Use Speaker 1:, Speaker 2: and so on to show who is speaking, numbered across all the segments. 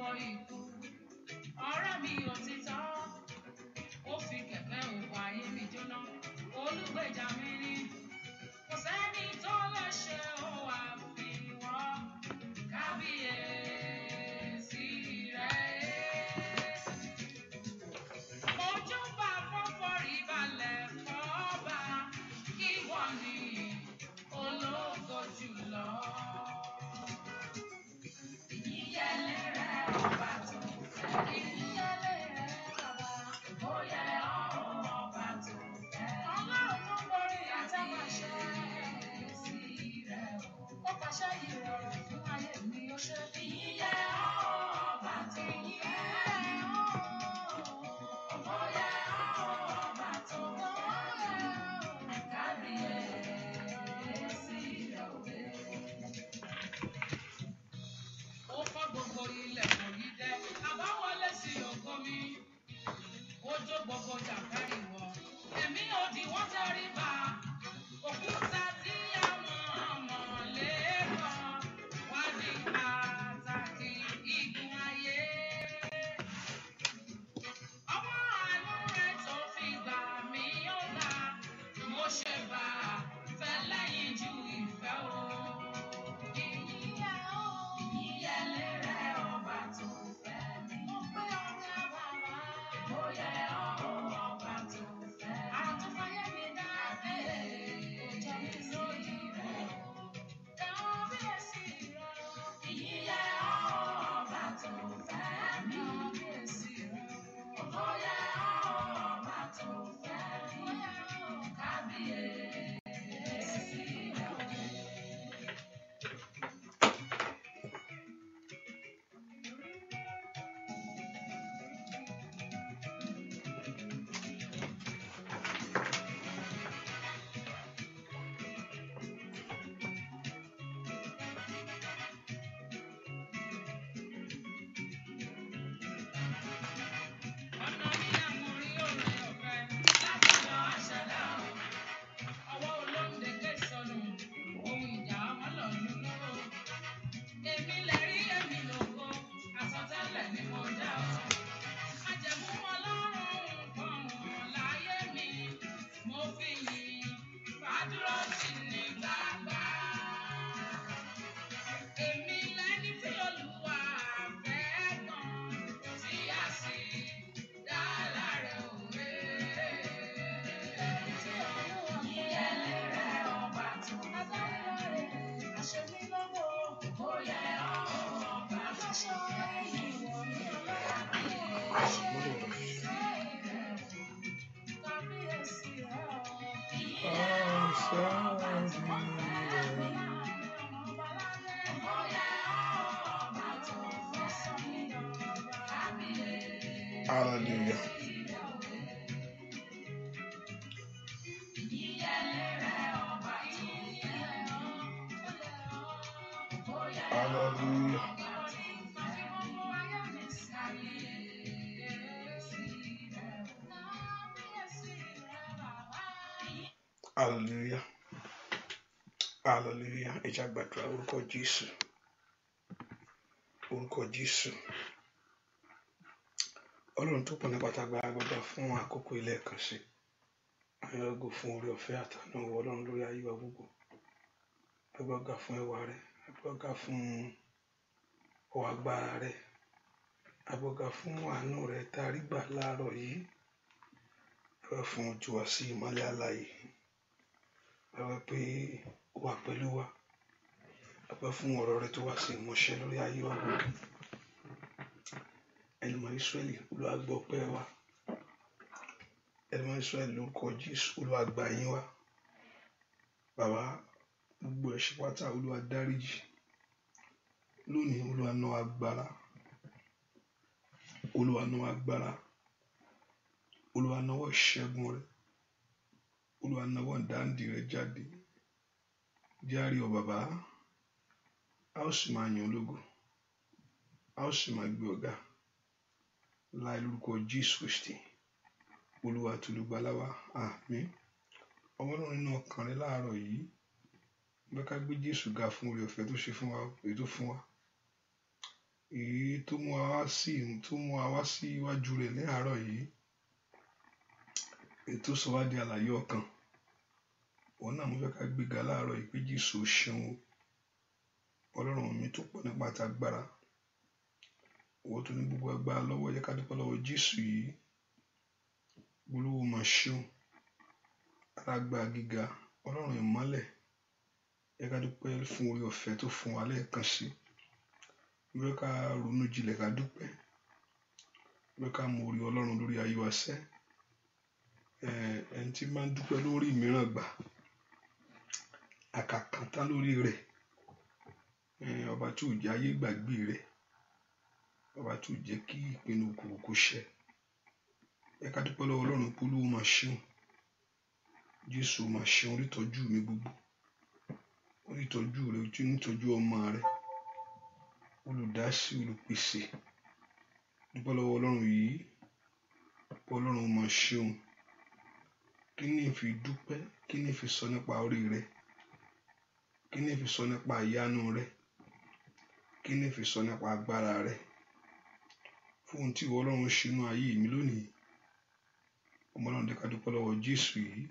Speaker 1: lọ́wọ́ ikú. Ọ̀rẹ́ mi òtítọ́, ó fi kẹ̀kẹ́ òkú ayé mi jóná. Olùgbèjà mi ni, kò sẹ́ni tó lè ṣe ó àfiwọ́. Kábíyèsí rẹ̀. Mojúbà fọ́fọ́rí balẹ̀ fọ́ba, ìwọ ni ológo jùlọ. Ìyẹlé rẹ̀ ọba tó fẹ́. Ìyẹlé rẹ̀ bàbá, ó yẹ ọba tó fẹ́. Ọlọ́run tó borí àtẹ̀wáṣẹ́ sí rẹ̀ o. Ó pàṣẹ ìrọ̀rùn fún ayé mi, ó ṣe. Ìyẹ ọba tó fẹ́. Ó yẹ ọba tó fẹ́. Kábíyèsí rẹ̀ o. Ó fọ́ gbogbo ilẹ̀kùn yìí dẹ́, àbáwọlé sí ògo mi. Ó jó gbogbo jàǹkárì wọ̀, èmi ò dì wọ́n tẹríba. Òkúta tí àwọn ọmọlé kan wá di pàtàkì igun ayé. Ọwọ́ àánú rẹ̀ tó fi gbà mí ó ga. Mo ṣe bá fẹ́ lẹ́yìn ju ìfẹ́ o. Ìyẹlé rẹ̀ ọba tó fẹ́ mi. Mo pé ọ̀rẹ́ bàbá. Ó yẹ ọba tó fẹ́. Àwọn tó fayé mi dá ẹ̀ẹ́. Ó jẹ́ mi lórí rẹ̀ o. Kábíyèsí rẹ̀ o. Ìyẹ ọba tó fẹ́ mi. Kábíyèsí rẹ̀ o. Ó yẹ ọba tó fẹ́ mi. Kábíyèsí rẹ̀ o. Ọ̀nà mi àmúrí òrè ọ̀fẹ́ láti lọ àṣẹdá o. Ọwọ́ olóńdè ké sọnù, ohun ìjà wọn lọ lulú o. Èmi lẹ̀rí èmi lògo, àsọtẹ́lẹ̀ ni mo dá o. Májẹ̀mú Ọlọ́run nǹkan wọn láyé mi, mo fi yìn fàdúrà sí ní gbàgbà. Èmi lẹni tí Olúwa fẹ́ gan, tí a sì dá láre òwe. Ìyẹlé rẹ̀ ọba tó fẹ́. Àṣemí lọ́wọ́, ó yẹ ọba tó fẹ́. Ìwọ ni kábíyèsí rẹ̀ o.
Speaker 2: Hallelujah. Hallelujah. Hallelujah. Hallelujah. Ẹ jẹ́ á gbàdúrà orúkọ Jésù. Orúkọ Jésù. Ọlọ́run tó pọ̀ ní pàtàkì agbada fún àkókò ilé ẹ̀kan sí. Ayọ̀gò fún orí ọ̀fẹ́ àtànú Ọlọ́run lórí ayé wa gbogbo. Agbọ́gà fún ẹwà rẹ̀. Agbọ́gà fún ọwọ́ agbára rẹ̀. Agbọ́gà fún àánú rẹ̀ tá a rí gbà láàárọ̀ yìí. Agbọ́gà fún ojú wa sí ìmọ́lẹ̀ alààyè. Agbọ́gà pé ó wà pẹ̀lú wa. Agbọ́gà fún ọ̀rọ̀ rẹ̀ tó wá sí ìmúṣẹ lórí ayé wa gbogbo. Ẹnìmọ̀ Ísírẹ́lì Olúwa gbọ́ ọpẹ́ wa. Ẹnìmọ̀ Ísírẹ́lì lórúkọ Jésù Olúwa gbà yín wa. Bàbá gbogbo ẹ̀ṣẹ̀ pátá Olúwa dáríjì. Lónìí Olúwa ná agbára. Olúwa ná agbára. Olúwa nawọ́ ìṣẹ́gun rẹ̀. Olúwa nawọ́ ìdáǹdè rẹ̀ jáde. Járe ọ bàbá. A ó sì máa yìn ọ́ lógo. A ó sì máa gbé ọ̀gá. Láì lórúkọ Jésù Kristi. Olúwa tolùgbàlà wa. Àmín. Ọlọ́run nínú ọkàn rẹ láàárọ̀ yìí. Bẹ́ ká gbé Jésù ga fún oore ọ̀fẹ́ tó ṣe fún wa, èyí tó fún wa. èyí tó mú wa wá sí iwájú rẹ̀ ní àárọ̀ yìí, èyí tó sọ wá di àlàyé ọkàn. Òun náà mo fẹ́ ká gbéga láàárọ̀ yìí pé Jésù ṣeun o. Ọlọ́run mi tó pọ̀ nípa t'agbára. Ìwọ tó ní gbogbo agbára lọ́wọ́, yẹ ká dúpẹ́ lọ́wọ́ Jésù yìí. Olúwa mà ṣeun. Alágbára gíga, Ọlọ́run ìmọ́lẹ̀, yẹ ká dúpẹ́ fún oore ọ̀fẹ́ tó fún wa lẹ́ẹ̀kan sí. Yẹ ká ronú jinlẹ̀ ká dúpẹ́. Yẹ ká mọ oore Ọlọ́run lórí ayé wa sẹ́. Ẹni tí máa ń dúpẹ́ lórí mìíràn gbà, àkàkàntà lórí rẹ̀. Ọba tí ò jẹ́ ayé gbàgbé rẹ̀. Ọba tí ò jẹ́ kí ìpinnu òkùnkùn kó ṣẹ. Yẹ ká dúpẹ́ lọ́wọ́ Ọlọ́run pé Olúwa mà ṣeun. Jésù mà ṣeun onítọ́jú mi gbogbo. Onítọ́jú rẹ̀, ojú nítọ́jú ọmọ rẹ̀. Olùdásí, olùpèsè. Dúpẹ́ lọ́wọ́ Ọlọ́run yìí. Ọlọ́run mà ṣeun. Kí ni fi dúpẹ́? Kí ni fi sọ nípa orí rẹ̀? Kí ni fi sọ nípa ìyanu rẹ̀? Kí ni fi sọ nípa agbára rẹ̀? Fún ohun tí ìwọ Ọlọ́run ṣe nínú ayé mi lónìí. Ọmọ Ọlọ́run, yẹ ká dúpẹ́ lọ́wọ́ Jésù yìí.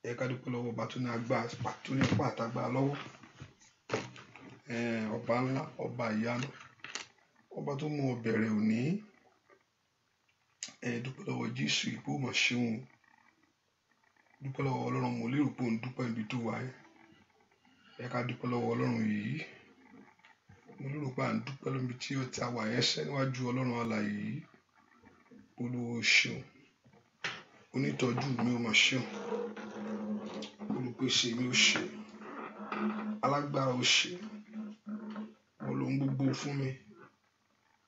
Speaker 2: Yẹ ká dúpẹ́ lọ́wọ́ ọba tó ní agbára, tó ní ipá àtàgbára lọ́wọ́. Ọba ńlá, ọba ìyanu, ọba tó mú ọ bẹ̀rẹ̀ òní. Dúpẹ́ lọ́wọ́ Jésù yìí pé ó mà ṣeun. Dúpẹ́ lọ́wọ́ Ọlọ́run, mo lérò pé òun dúpẹ́ níbi tó wà yẹn. Yẹ ká dúpẹ́ lọ́wọ́ Ọlọ́run yìí. Mo lérò pé à ń dúpẹ́ lóbi tí ó ti wà yẹn sẹ́ níwájú Ọlọ́run alààyè yìí. Olúwa ṣeun. Onítọ́jú mi ó mà ṣeun. Olùpèsè mi ó ṣe. Alágbára ó ṣe. Olóhun gbogbo fún mi.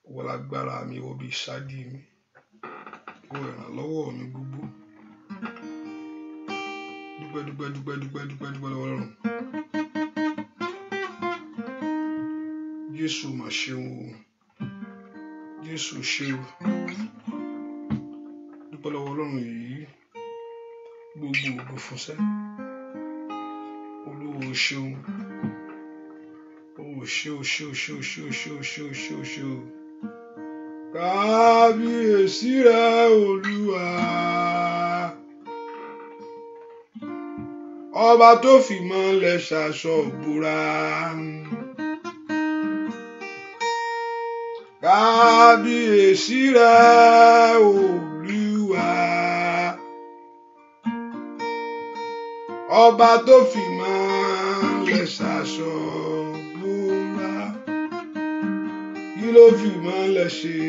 Speaker 2: Ìwọ lágbára mi, ìwọ bí ìsádi mi. Ìwọ ìrànlọ́wọ́ mi gbogbo. Dúpẹ́ lọ́wọ́ Ọlọ́run. Jésù mà ṣeun o. Jésù ṣeun. Dúpẹ́ lọ́wọ́ Ọlọ́run yìí. Gbogbo ògo fún sẹ́. Olúwa ṣeun. Ṣe. Kábíyèsí rẹ̀ Olúwa. Ọba tó fìmọ́lẹ̀ ṣaṣọ ìbora. Kábíyèsí rẹ̀ Olúwa. Ọba tó fìmọ́lẹ̀ ṣaṣọ ìbora. Kí ló fìmọ́lẹ̀ ṣe?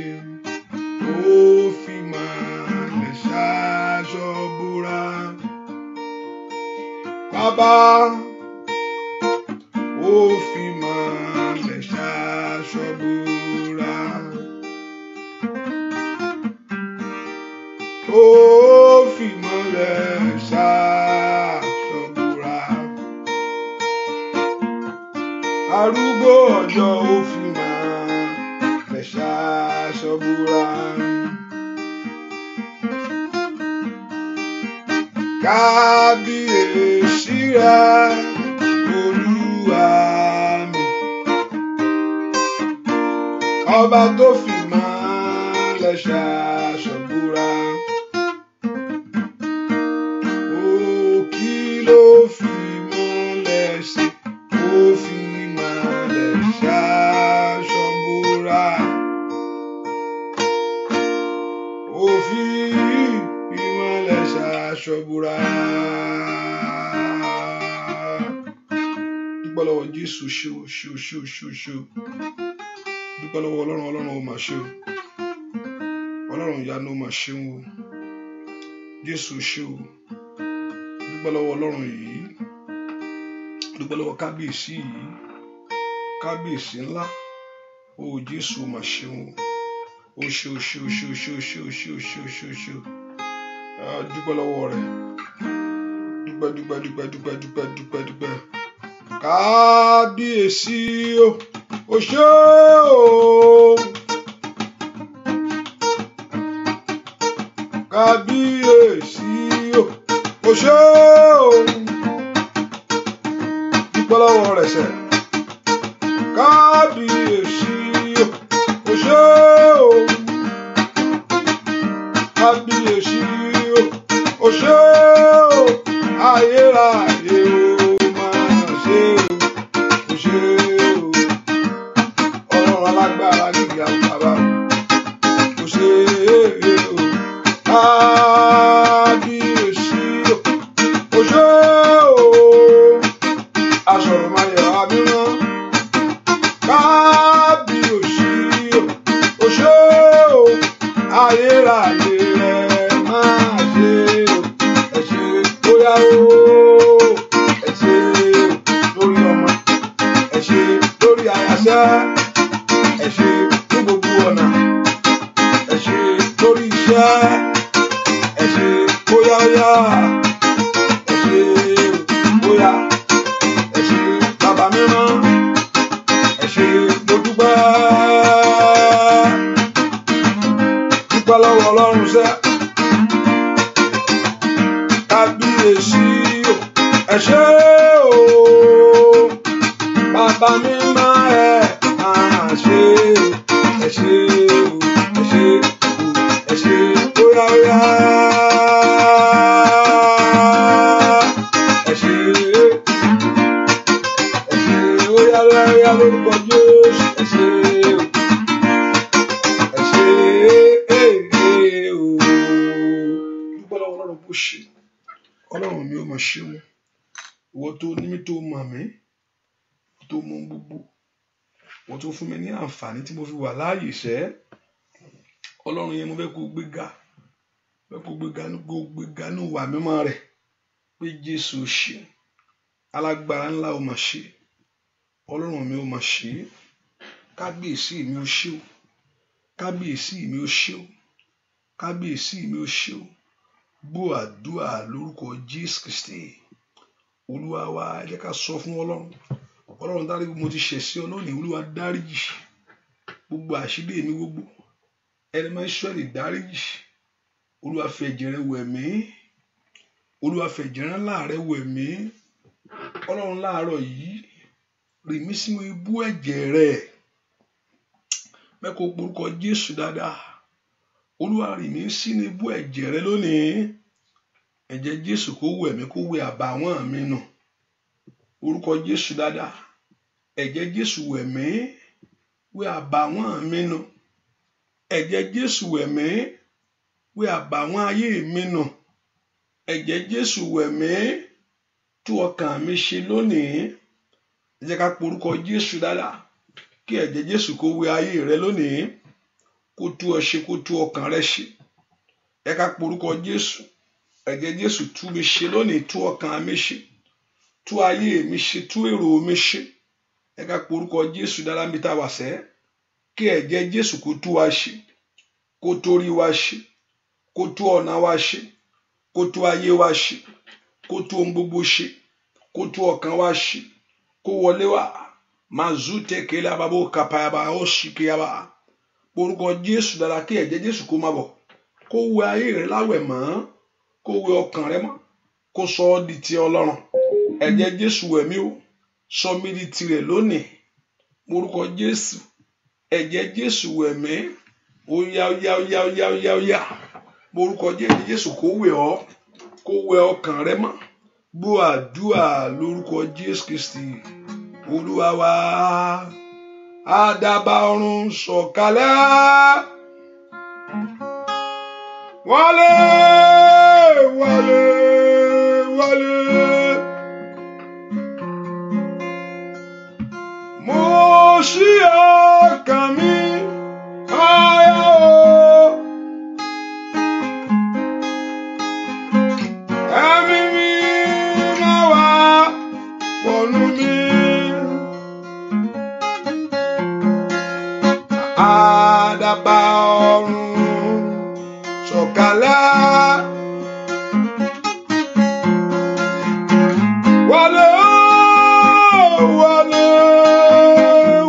Speaker 2: Ó fìmọ́lẹ̀ ṣaṣọ ìbora. Bàbá, ó fìmọ́lẹ̀ ṣaṣọ ìbora. Ó fìmọ́lẹ̀ ṣaṣọ ìbora. Arúgbó ọjọ́ ó fìmọ́lẹ̀ ṣaṣọ ìbora. Kábíyèsí rẹ̀ Olúwa mi. Ọba tó fìmọ́lẹ̀ ṣaṣọ ìbora. Kí ló fìmọ́lẹ̀ ṣe? Ó fìmọ́lẹ̀ ṣaṣọ ìbora. Ó fìmọ́lẹ̀ ṣaṣọ ìbora. Dúpẹ́ lọ́wọ́ Jésù ṣe. Dúpẹ́ lọ́wọ́ Ọlọ́run ó mà ṣe o. Ọlọ́run ìyanu ó mà ṣe o. Jésù ṣe o. Dúpẹ́ lọ́wọ́ Ọlọ́run yìí. Dúpẹ́ lọ́wọ́ kábíyèsí yìí. Kábíyèsí ńlá. Ó Jésù mà ṣe o. Ó ṣe. Dúpẹ́ lọ́wọ́ rẹ̀. Dúpẹ́. Kábíyèsí o. Ó ṣe o. Kábíyèsí o. Ó ṣe o. Dúpẹ́ lọ́wọ́ rẹ̀ sẹ́. Kábíyèsí o. ayérayé ẹ máa ṣe ẹ ṣé bóyá o ẹ ṣé lórí ọmọ ẹ ṣé lórí àyàṣẹ ẹ ṣé ní gbogbo ọ̀nà ẹ ṣé lórí iṣẹ́ ẹ ṣé bóyá yá ẹ ṣé bóyá ẹ ṣé bàbá mímọ́ ẹ ṣé mo dúpẹ́ lọ́wọ́ Ọlọ́run sẹ́ kábíyèsí ẹ ṣé o bàbá mímọ́ ẹ máa ṣe ẹ ṣé o ẹ ṣé o ẹ ṣé bóyá yá ẹ ṣé bóyá yá lórúkọ Jésù ẹ ṣé o. Ọlọ́run mi ò mọ̀ ṣe wọn ìwọ tó ní mi tó mọ̀ mí tó mọ gbogbo ìwọ tó fún mi ní àǹfààní tí mo fi wà láàyè sẹ́ Ọlọ́run yẹn mo fẹ́ kó gbéga ní ìwà mímọ́ rẹ̀ pé Jésù ṣe alágbára ńlá ò mọ̀ ṣe Ọlọ́run mi ò mọ̀ ṣe kábíyèsí mi ò ṣe o kábíyèsí mi ò ṣe o kábíyèsí mi ò ṣe o gbọ́ àdúrà lórúkọ Jésù Kristi Olúwa wa ẹ jẹ́ ká sọ fún Ọlọ́run dárí mo ti ṣẹ̀ sí Ọlọ́run Olúwa dáríjì gbogbo àṣírí mi gbogbo ẹni máa ń ṣọ́ọ̀lì dáríjì Olúwa fi ẹ̀jẹ̀ rẹ̀ wẹ̀ mí Olúwa fi ẹ̀jẹ̀ rẹ̀ ńlá rẹ̀ wẹ̀ mí Ọlọ́run láàárọ̀ yìí rì mí sínú ibú ẹ̀jẹ̀ rẹ̀ mẹ́kọ̀ọ́ porúkọ Jésù dáadáa Olúwa rì mí sínú ibú ẹ̀jẹ̀ rẹ̀ lónìí ẹ̀jẹ̀ Jésù kó wẹ̀ mí kó wẹ̀ àbàwọ́n mi nù orúkọ Jésù dáadáa ẹ̀jẹ̀ Jésù wẹ̀ mí wẹ̀ àbàwọ́n mi nù ẹ̀jẹ̀ Jésù wẹ̀ mí wẹ̀ àbàwọ́n ayé mi nù ẹ̀jẹ̀ Jésù wẹ̀ mí tú ọkàn mi ṣe lónìí ẹ jẹ́ ká porúkọ Jésù dáadáa kí ẹ̀jẹ̀ Jésù kó wẹ̀ ayé rẹ lónìí kó tú ọ ṣe kó tú ọkàn rẹ ṣe ẹ ká porúkọ Jésù ẹ̀jẹ̀ Jésù tú mi ṣe lónìí tú ọkàn mi ṣe tú ayé mi ṣe tú èrò mi ṣe ẹ ká porúkọ Jésù dára mi tá wà sẹ́ kí ẹ̀jẹ̀ Jésù kó tú wa ṣe kó torí wa ṣe kó tú ọ̀nà wa ṣe kó tú ayé wa ṣe kó tú ohun gbogbo ṣe kó tú ọkàn wa ṣe kó wọlé wa mazute kele ababo kapayaba ó ṣì kíyaba orúkọ Jésù dára kí ẹ̀jẹ̀ Jésù kó má bọ̀ kó wẹ ayé rẹ láwẹ̀ mọ́ kó wẹ ọkàn rẹ mọ́ kó sọ ọ́ di ti Ọlọ́run ẹ̀jẹ̀ Jésù wẹ̀ mí o sọ mí di tirẹ̀ lónìí orúkọ Jésù ẹ̀jẹ̀ Jésù wẹ̀ mí ó yá orúkọ Jésù kó wẹ̀ ọ́ kó wẹ ọkàn rẹ mọ́ gbọ́ àdúrà lórúkọ Jésù Kristi Olúwa wa. Àdàbà ọ̀run sọ̀kalẹ̀ wọlé wọlé wọlé mo ṣí ọkàn mi ayọ̀ ẹ̀mí mi máa wá wọnú mi. Àdàbà ọ̀run sọ̀kalẹ̀ wọlé wọlé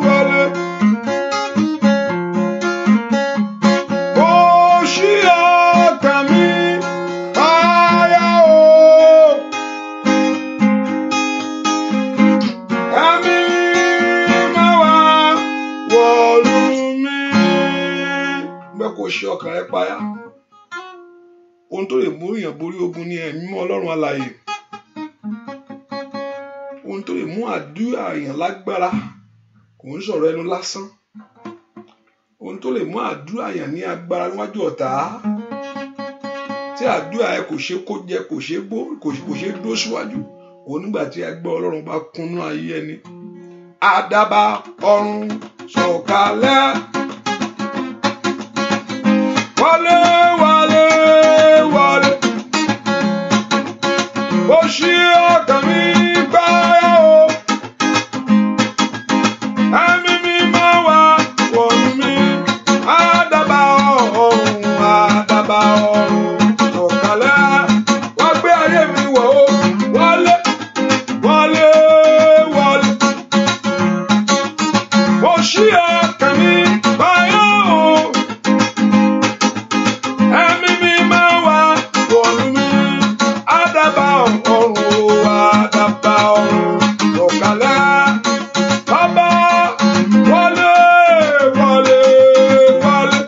Speaker 2: wọlé ó ṣí ọkàn mi ayọ̀ ẹ̀mí máa wá wọnú kó ṣe ọkàn rẹ payá ohun tó lè mú èèyàn borí ogun ní ẹ̀mí mọ́ Ọlọ́run alààyè ohun tó lè mú àdúrà èèyàn lágbára kò ń sọ̀rọ̀ ẹnu lásán ohun tó lè mú àdúrà èèyàn ní agbára níwájú ọ̀tá tí àdúrà ẹ kò ṣe kó jẹ kò ṣe gbó kò ṣe dó síwájú òun nígbà tí agbára Ọlọ́run bá kúnnú ayé ẹni. Àdàbà ọ̀run sọ̀kalẹ̀ wálé wálé wálé. Ó ṣí ọkàn mi gbáyà o. Ẹ̀mí mi máa wá wọ̀nú mi. Àdàbà ọ̀run, àdàbà ọ̀run. Sọ̀kalẹ̀ wá gbé ayé mi wọ̀ o. Wálé wálé wálé. Ó ṣí ọkàn mi gbáyà o. Ẹ̀mí mi máa wá wọ̀nú mi. Àdàbà ọ̀run, àdàbà ọ̀run. Sọ̀kalẹ̀ bàbá wálé wálé wálé.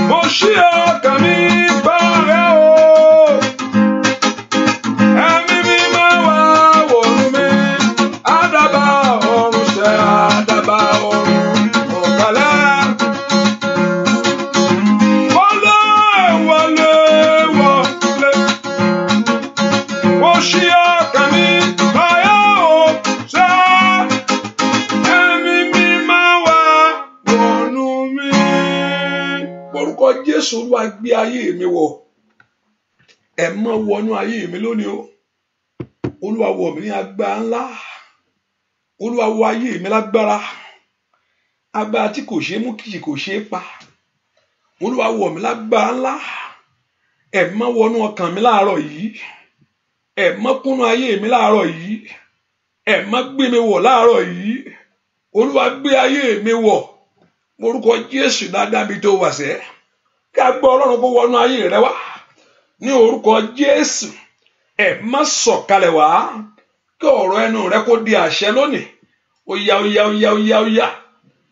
Speaker 2: Mo ṣí ọkàn mi gbáyà o. Ẹ̀mí mi máa wá wọ̀nú mi. Àdàbà ọ̀run ṣẹ, àdàbà ọ̀run. Sọ̀kalẹ̀ wálé wálé wálé. Mo ṣí ọkàn mi gbáyà o. Ṣé ẹ̀mí mi máa wá wọ̀nú mi. Orúkọ Jésù, Olúwa gbé ayé mi wọ̀. Ẹ mọ́ wọnú ayé mi lónìí o. Olúwa wọ̀ mí ní agbára ńlá. Olúwa wọ ayé mi lágbára. Agbára tí kò ṣeé mú, kìí kò ṣeé pa. Olúwa wọ̀ mí lágbára ńlá. Ẹ mọ́ wọnú ọkàn mi láàárọ̀ yìí. Ẹ mọ́ kúnnú ayé mi láàárọ̀ yìí. Ẹ mọ́ gbé mi wọ̀ láàárọ̀ yìí. Olúwa gbé ayé mi wọ̀. Orúkọ Jésù dáadáa bí tó wà sẹ́. Kí a gbọ́ Ọlọ́run kó wọnú ayé rẹ wá. Ní orúkọ Jésù. Ẹ má sọ̀kalẹ̀ wá. Kí ọ̀rọ̀ ẹnu rẹ kó di àṣẹ lónìí. Ó yá ó yá ó yá ó yá ó yá.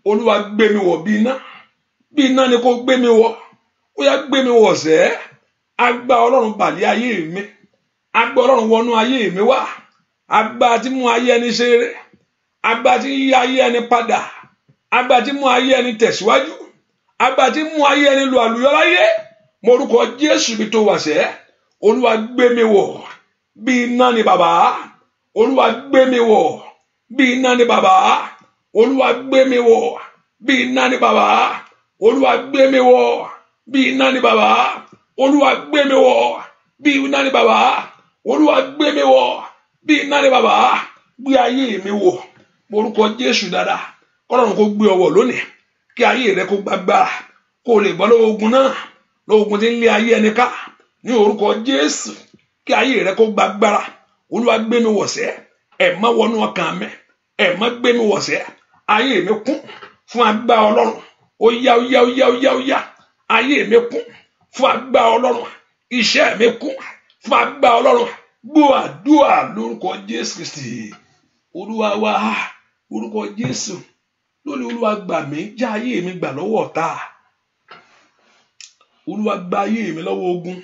Speaker 2: Olúwa gbé mi wọ̀ bí iná. Bí iná ni kó gbé mi wọ̀. Ó yá gbé mi wọ̀ sẹ́. Agbára Ọlọ́run bàlẹ̀ ayé mi. Agbára Ọlọ́run wọnú ayé mi wá. Agbára tí mú ayé ẹni ṣeré. Agbára tí yí ayé ẹni padà. Agbára tí mú ayé ẹni tẹ̀síwájú. Agbára tí mú ayé ẹni lu àlùyọ láyé. Mo orúkọ Jésù bí tó wà sẹ́. Olúwa gbé mi wọ̀. Bí iná ni bàbá. Olúwa gbé mi wọ̀. Bí iná ni bàbá. Olúwa gbé mi wọ̀. Bí iná ni bàbá. Olúwa gbé mi wọ̀. Bí iná ni bàbá. Olúwa gbé mi wọ̀. Bí iná ni bàbá. Olúwa gbé mi wọ̀. Bí iná ni bàbá. Gbé ayé mi wọ̀. Orúkọ Jésù dáadáa. Kọ́lọ́run kó gbé ọwọ́ lónìí. Kí ayé rẹ kó gbàgbára. Kó lè bọ́ lọ́wọ́ ogun náà. Lọ́wọ́ ogun tí ń lé ayé ẹni ká. Ní orúkọ Jésù. Kí ayé rẹ kó gbàgbára. Olúwa gbé mi wọ̀ sẹ́. Ẹ má wọnú ọkàn mi. Ẹ má gbé mi wọ̀ sẹ́. Ayé mi kún fún agbára Ọlọ́run. Ó yá ó yá ó yá ó yá ó yá. Ayé mi kún fún agbára Ọlọ́run. Iṣẹ́ mi kún fún agbára Ọlọ́run. Gbọ́ àdúrà lórúkọ Jésù Kristi. Olúwa wa. Orúkọ Jésù. Lónìí Olúwa gbà mí. Já ayé mi gbà lọ́wọ́ ọ̀tá. Olúwa gba ayé mi lọ́wọ́ ogun.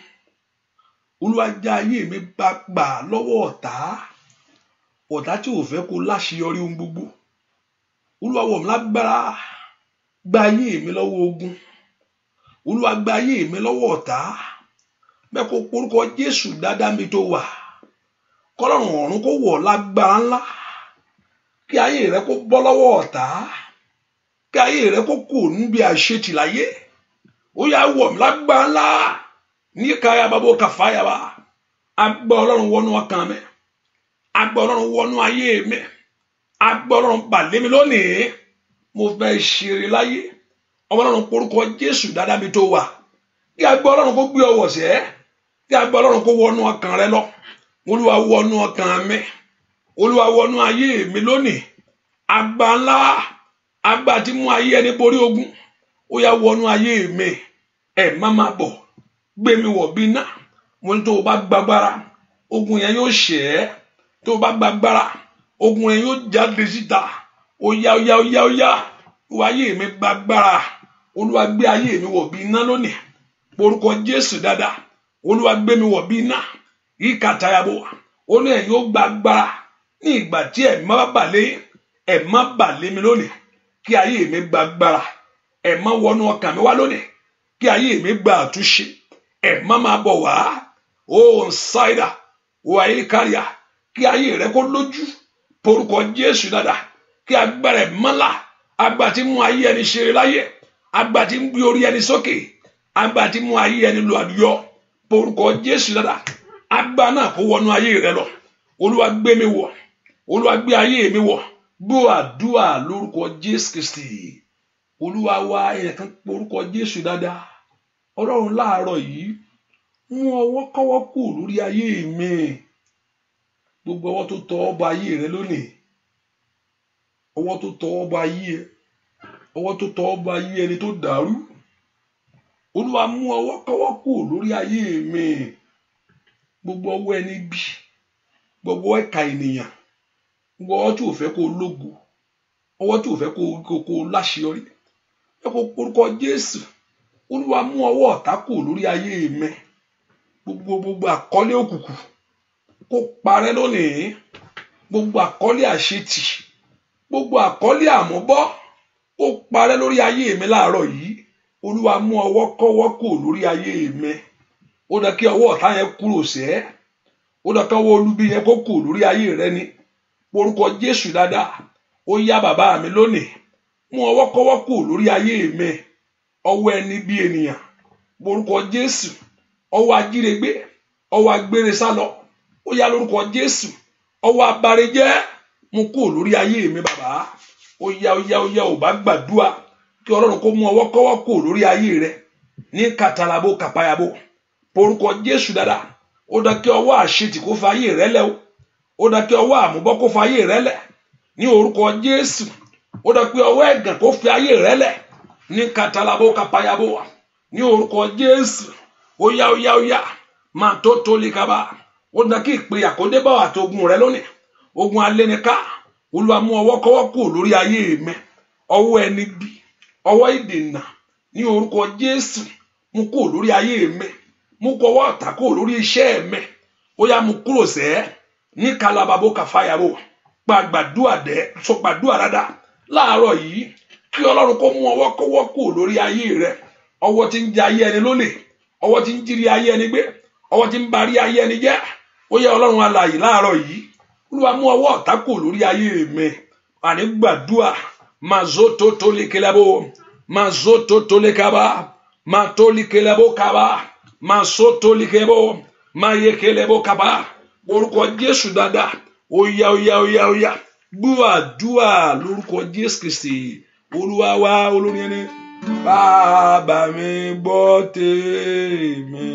Speaker 2: Olúwa já ayé mi gbà lọ́wọ́ ọ̀tá. Ọ̀tá tí ò fẹ́ kó láṣeyọrí ohun gbogbo. Olúwa wọ̀ mí lágbára. Gba ayé mi lọ́wọ́ ogun. Olúwa gba ayé mi lọ́wọ́ ọ̀tá. Bẹ́ẹ̀ kó porúkọ Jésù dáadáa mi tó wà. Kọ́lọ́run ọ̀run kó wọ̀ lágbára ńlá. Kí ayé rẹ kó bọ́ lọ́wọ́ ọ̀tá. Kí ayé rẹ kó kù níbi àṣetì láyé. Ó yá wọ̀ mí lágbára ńlá. Ní káyà bàbá kàfáyà wa. Agbá Ọlọ́run wọnú ọkàn mi. Agbá Ọlọ́run wọnú ayé mi. Agbá Ọlọ́run bàlé mi lónìí. Mo fẹ́ ṣeré láyé. Ọmọ Ọlọ́run porúkọ Jésù dáadáa mi tó wà. Kí agbá Ọlọ́run kó gbé ọwọ́ sẹ́. Kí agbá Ọlọ́run kó wọnú ọkàn rẹ lọ. Olúwa wọnú ọkàn mi. Olúwa wọnú ayé mi lónìí. Agbá ńlá. Agbá tí mú ayé ẹni borí ogun. Ó yá wọnú ayé mi. Ẹ má má bọ̀. Gbé mi wọ̀ bí iná. Mo ní tó o bá gbàgbára. Ogun yẹn yóò ṣẹ́. Tó o bá gbàgbára. Ogun yẹn yóò jáde síta. Ó yá ó yá ó yá ó yá. Olúwa ayé mi gbàgbára. Olúwa gbé ayé mi wọ̀ bí iná lónìí. Orúkọ Jésù dáadáa. Olúwa gbé mi wọ̀ bí iná. Ìkàtàyàbọ̀. Ó ní ẹ̀yin ó gbàgbára. Ní ìgbà tí ẹ̀ má bà lé mi lónìí. Kí ayé mi gbàgbára. Ẹ̀ má wọnú ọkàn mi wá lónìí. Kí ayé mi gba àtúnṣe. Ẹ̀ má máa bọ̀ wá. Ó ń ṣáìdà. Ó ayé káríà. Kí ayé rẹ kó lójú. Porúkọ Jésù dáadáa. Kí agbára ẹ̀ mọ́lá. Agbára tí mú ayé ẹni ṣeré láyé. agbára tí ń gbé orí ẹni sókè, agbára tí mú ayé ẹni lọ àlùyọ porúkọ Jésù dáadáa, agbára náà kó wọnú ayé rẹ lọ. Olúwa gbé mi wọ̀, Olúwa gbé ayé mi wọ̀. Gbọ́ àdúrà lórúkọ Jésù Kristi. Olúwa wá ẹ̀kan porúkọ Jésù dáadáa. Ọlọ́run láàárọ̀ yìí mú ọwọ́ kọ́wọ́ kù lórí ayé mi. Gbogbo ọwọ́ tó tọ́ ọba ayé rẹ lónìí, ọwọ́ tó tọ́ ọba ayé ẹ, ọwọ́ tó tọ́ ọba ayé ẹni tó dàrú. Olúwa mú ọwọ́ kọ́wọ́ kù lórí ayé mi. Gbogbo ọwọ́ ẹni bí, gbogbo ẹ̀ka ènìyàn, gbogbo ọwọ́ tí ò fẹ́ kó lógo, ọwọ́ tí ò fẹ́ kó láṣeyọrí. Ẹ kó porúkọ Jésù. Olúwa mú ọwọ́ ọ̀tá kù lórí ayé mi. Gbogbo àkọlé òkùnkùn kó parẹ́ lónìí. Gbogbo àkọlé àṣetì, gbogbo àkọlé àmúbọ́ kó parẹ́ lórí ayé mi láàárọ̀ yìí. Olúwa mú ọwọ́ kọ́wọ́ kù lórí ayé mi. Ó dá kí ọwọ́ ọ̀tá yẹn kúrò sẹ́. Ó dá kí ọwọ́ olubi yẹn kó kù lórí ayé rẹ ni. Porúkọ Jésù dáadáa. Ó yá bàbá mi lónìí. Mú ọwọ́ kọ́wọ́ kù lórí ayé mi. Ọwọ́ ẹni bí ènìyàn. Porúkọ Jésù. Ọwọ́ ajírégbé, ọwọ́ agbére sálọ. Ó yá lórúkọ Jésù. Ọwọ́ abarejẹ́ mú kù lórí ayé mi bàbá. Ó yá ò bá gbàdúrà kí Ọlọ́run kó mú ọwọ́ kọ́wọ́ kù lórí ayé rẹ ní kàtàlàbò kàpáyàbò. Porúkọ Jésù dáadáa. Ó dá kí ọwọ́ àṣetì kó fa ayé rẹ lẹ̀ o. Ó dá kí ọwọ́ àmúbọ́ kó fa ayé rẹ lẹ̀ ní orúkọ Jésù. Ó dá kí ọwọ́ ẹ̀gàn kó fi ayé rẹ lẹ̀ ní kàtàlàbò kàpáyàbò ní orúkọ Jésù. Ó yá máa tó lè kaba. Ó dá kí ìpínyà kó dé bá wà tó ogun rẹ lónìí. Ogun alénika. Olúwa mú ọwọ́ kọ́wọ́ kù lórí ayé mi. Ọwọ́ ẹni bí, ọwọ́ ìdènà ní orúkọ Jésù mú kù lórí ayé mi. Mú kọ́wọ́ ọ̀tá kù lórí iṣẹ́ mi. Ó yá mú kúrò sẹ́ ní kalababo kàfàyàbò. Gbàdúrà sọ gbàdúrà dáadáa láàárọ̀ yìí kí Ọlọ́run kó mú ọwọ́ kọ́wọ́ kù lórí ayé rẹ. Ọwọ́ tí ń jẹ ayé ẹni lólè, ọwọ́ tí ń jírí ayé ẹni gbé, ọwọ́ tí ń barí ayé ẹni jẹ́. Ó yá Ọlọ́run alààyè láàárọ̀ yìí. Olúwa mú ọwọ́ ọ̀tá kù lórí ayé mi. Àní gbàdúrà mazoto tolekelebo, mazoto tolekaba, matolikelebo kaba, masotolikebo, mayekelebo kaba. Orúkọ Jésù dáadáa. Ó yá. Gbàdúrà lórúkọ Jésù Kristi. Olúwa wá olórí ẹni. Bàbá mi gbọ́ tèmi.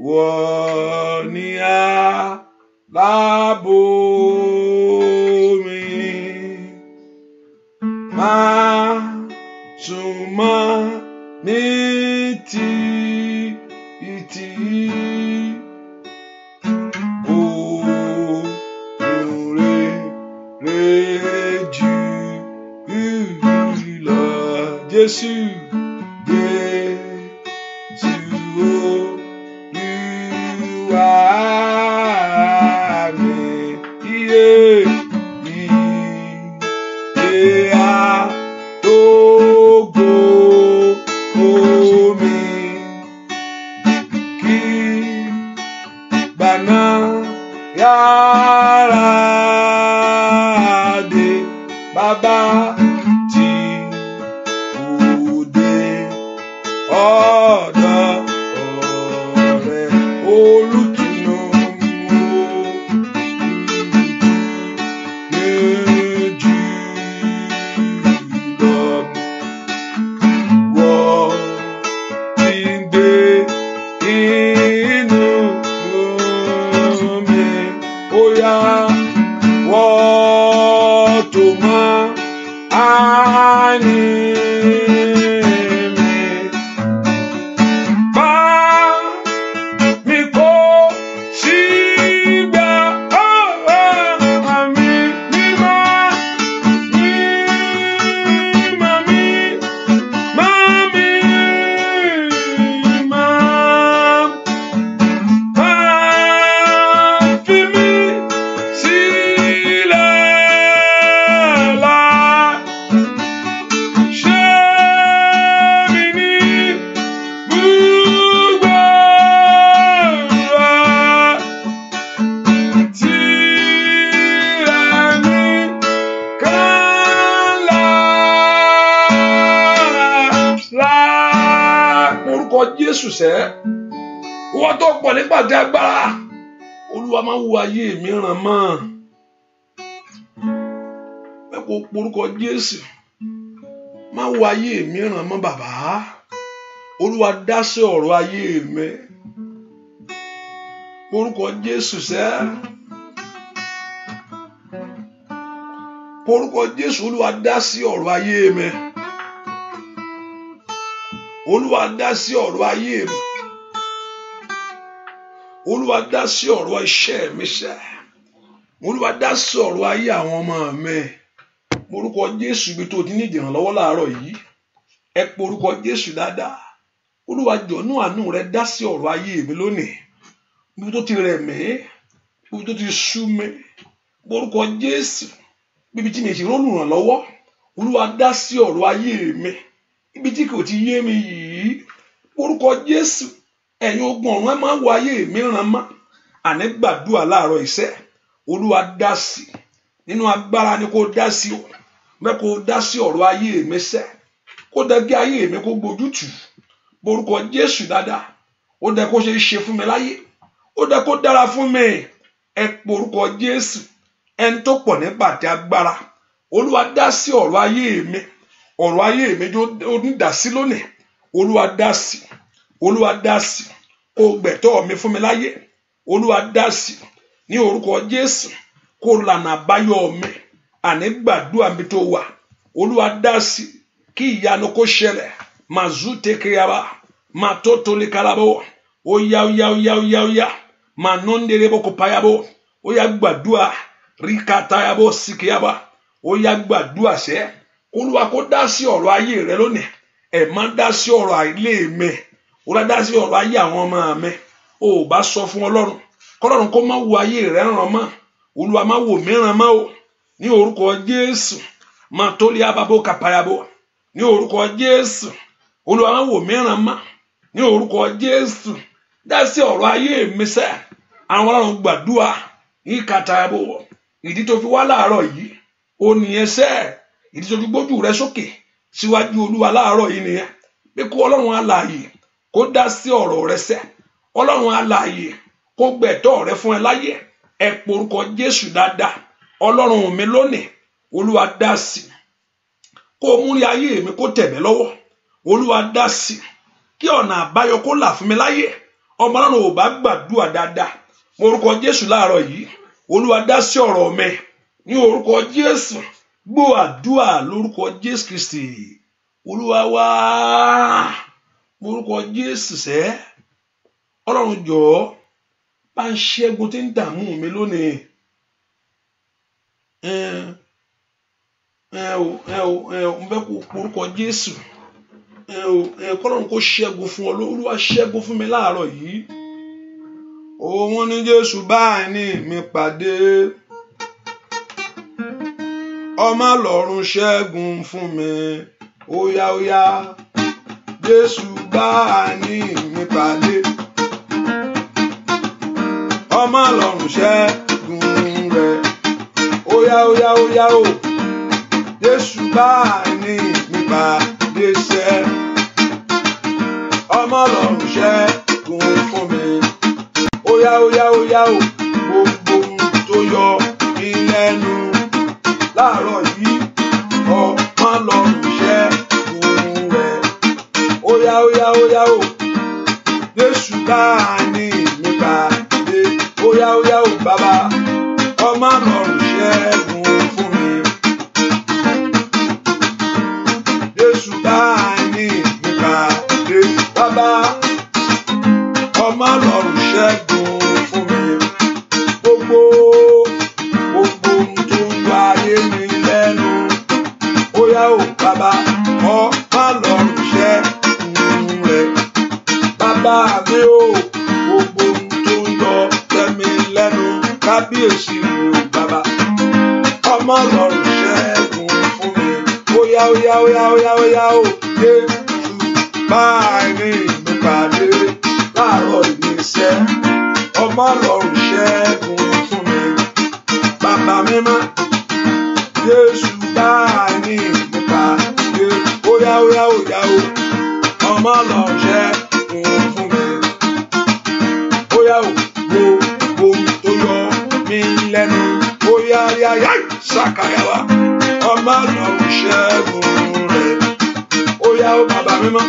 Speaker 2: Wọ́n ní alábò mi. Máa súnmọ́ ní títí. Jésù, Olúwa mi, iye àtógò omi, kí gbaná yára dé bàbá. orúkọ Jésù sẹ́ wọ́n tó pọ̀ nígbà tí agbára Olúwa máa ń wo ayé mi ràn mọ́ ẹ kó orúkọ Jésù máa ń wo ayé mi ràn mọ́ bàbá Olúwa dá sí ọ̀rọ̀ ayé mi orúkọ Jésù sẹ́ orúkọ Jésù Olúwa dá sí ọ̀rọ̀ ayé mi Olúwa dá sí ọ̀rọ̀ ayé mi Olúwa dá sí ọ̀rọ̀ iṣẹ́ mi sẹ́ Olúwa dá sí ọ̀rọ̀ ayé àwọn ọmọ mi orúkọ Jésù ibi tó ti ní ìdìrànlọ́wọ́ láàárọ̀ yìí ẹ pe orúkọ Jésù dáadáa Olúwa jọ̀ọ́nú àánú rẹ dá sí ọ̀rọ̀ ayé mi lónìí ibi tó ti rẹ̀ mí ibi tó ti sú mi orúkọ Jésù ibi tí mi ti rólùrànlọ́wọ́ Olúwa dá sí ọ̀rọ̀ ayé mi ibi tí kò ti yé mi yìí orúkọ Jésù ẹ̀yin ogun ọ̀run ẹ máa ń wo ayé mi ràn mọ́ àní gbàdúrà láàárọ̀ iṣẹ́ Olúwa dá sí nínú agbára ni kò dá sí o bẹ́ẹ̀ kò dá sí ọ̀rọ̀ ayé mi sẹ́ kó dẹ́ kí ayé mi kó gbójútù orúkọ Jésù dáadáa ó dẹ́ kó ṣe é ṣe fún mi láyé ó dẹ́ kó dára fún mi ẹ pe orúkọ Jésù ẹni tó pọ̀ nípa àti agbára Olúwa dá sí ọ̀rọ̀ ayé mi ó ní dá sí lónìí Olúwa dá sí Olúwa dá sí kó gbẹ̀tọ́ mi fún mi láyé Olúwa dá sí ní orúkọ Jésù kó lànà àbáyọ mi àní gbàdúrà mi tó wà Olúwa dá sí kí ìyanu kó ṣẹlẹ̀ mazu tekeyaba ma tó toli kalabo ó yá ma nondere boko payabo ó yá gbàdúrà rikatayabo sikeyaba ó yá gbàdúrà sẹ́ Olúwa kó dá sí ọ̀rọ̀ ayé rẹ lónìí ẹ má dá sí ọ̀rọ̀ ilé mi Olúwa dá sí ọ̀rọ̀ ayé àwọn ọmọ mi ó bá sọ fún Ọlọ́run kọ́lọ́run kó má wo ayé rẹ ràn mọ́ Olúwa má wò mí ràn mọ́ o ní orúkọ Jésù má tó lé ababo kàpáyàbò ní orúkọ Jésù Olúwa má wò mí ràn mọ́ ní orúkọ Jésù dá sí ọ̀rọ̀ ayé mi sẹ́ àwọn Ọlọ́run gbàdúrà ní kàtàyàbò ìdí tó fi wá láàárọ̀ yìí ó nìyẹn sẹ́ ìdí tó fi gbójú rẹ sókè síwájú Olúwa láàárọ̀ yìí nìyẹn pé kó Ọlọ́run alààyè kó dá sí ọ̀rọ̀ rẹ sẹ́ Ọlọ́run alààyè kó gbẹ̀tọ́ rẹ fún ẹ láyé ẹ pe orúkọ Jésù dáadáa Ọlọ́run mi lónìí Olúwa dá sí kó múrí ayé mi kó tẹ̀ mí lọ́wọ́ Olúwa dá sí kí ọ̀nà àbáyọ kó là fún mi láyé ọmọ Ọlọ́run ò bá gbàdúrà dáadáa mo orúkọ Jésù láàárọ̀ yìí Olúwa dá sí ọ̀rọ̀ mi ní orúkọ Jésù gbọ́ àdúrà lórúkọ Jésù Kristi Olúwa wá mo orúkọ Jésù sẹ́ Ọlọ́run jọ̀ọ́ bá ń ṣẹ́gun tí ń dààmú mi lónìí mo fẹ́ kó orúkọ Jésù kọ́lọ́run kó ṣẹ́gun fún ọ Olúwa ṣẹ́gun fún mi láàárọ̀ yìí òun ní Jésù báyìí ní mi pàdé ọmọ lọ́run ṣẹ́gun fún mi óyá Jésù báyìí ní mi pàdé ọmọ lọ́run ṣẹ́gun rẹ̀ óyá o Jésù báyìí ní mi pàdé sẹ́ ọmọ lọ́run ṣẹ́gun fún mi óyá o gbogbo tó yọ mí lẹ́nu láàárọ̀ yìí ọmọ lọ́run ṣẹ́gun rẹ̀ óyá o Jésù báyìí ní mi pàdé óyá o bàbá ọmọ lọ́run ṣẹ́gun fún mi Jésù báyìí ní mi pàdé bàbá ọmọ lọ́run ṣẹ́gun fún mi gbogbo tó ń yọ ayé mi lẹ́nu óyá o bàbá ọmọ lọ́run ṣẹ́gun rẹ̀ bàbá mi o gbogbo tó ń yọ tẹ́mi lẹ́nu kábíyèsí mi o bàbá ọmọ lọ́run ṣẹ́gun fún mi óyá o Jésù báyìí mi pàdé láàárọ̀ ìgbésẹ̀ ọmọ lọ́run ṣẹ́gun fún mi bàbá mímọ́ Jésù báyìí mi pàdé óyá o ọmọ lọ́run ṣẹ́gun káyàwá ọmọ lọ́rùn ṣẹ́gun rẹ̀. Ó yá ó bàbá mímọ́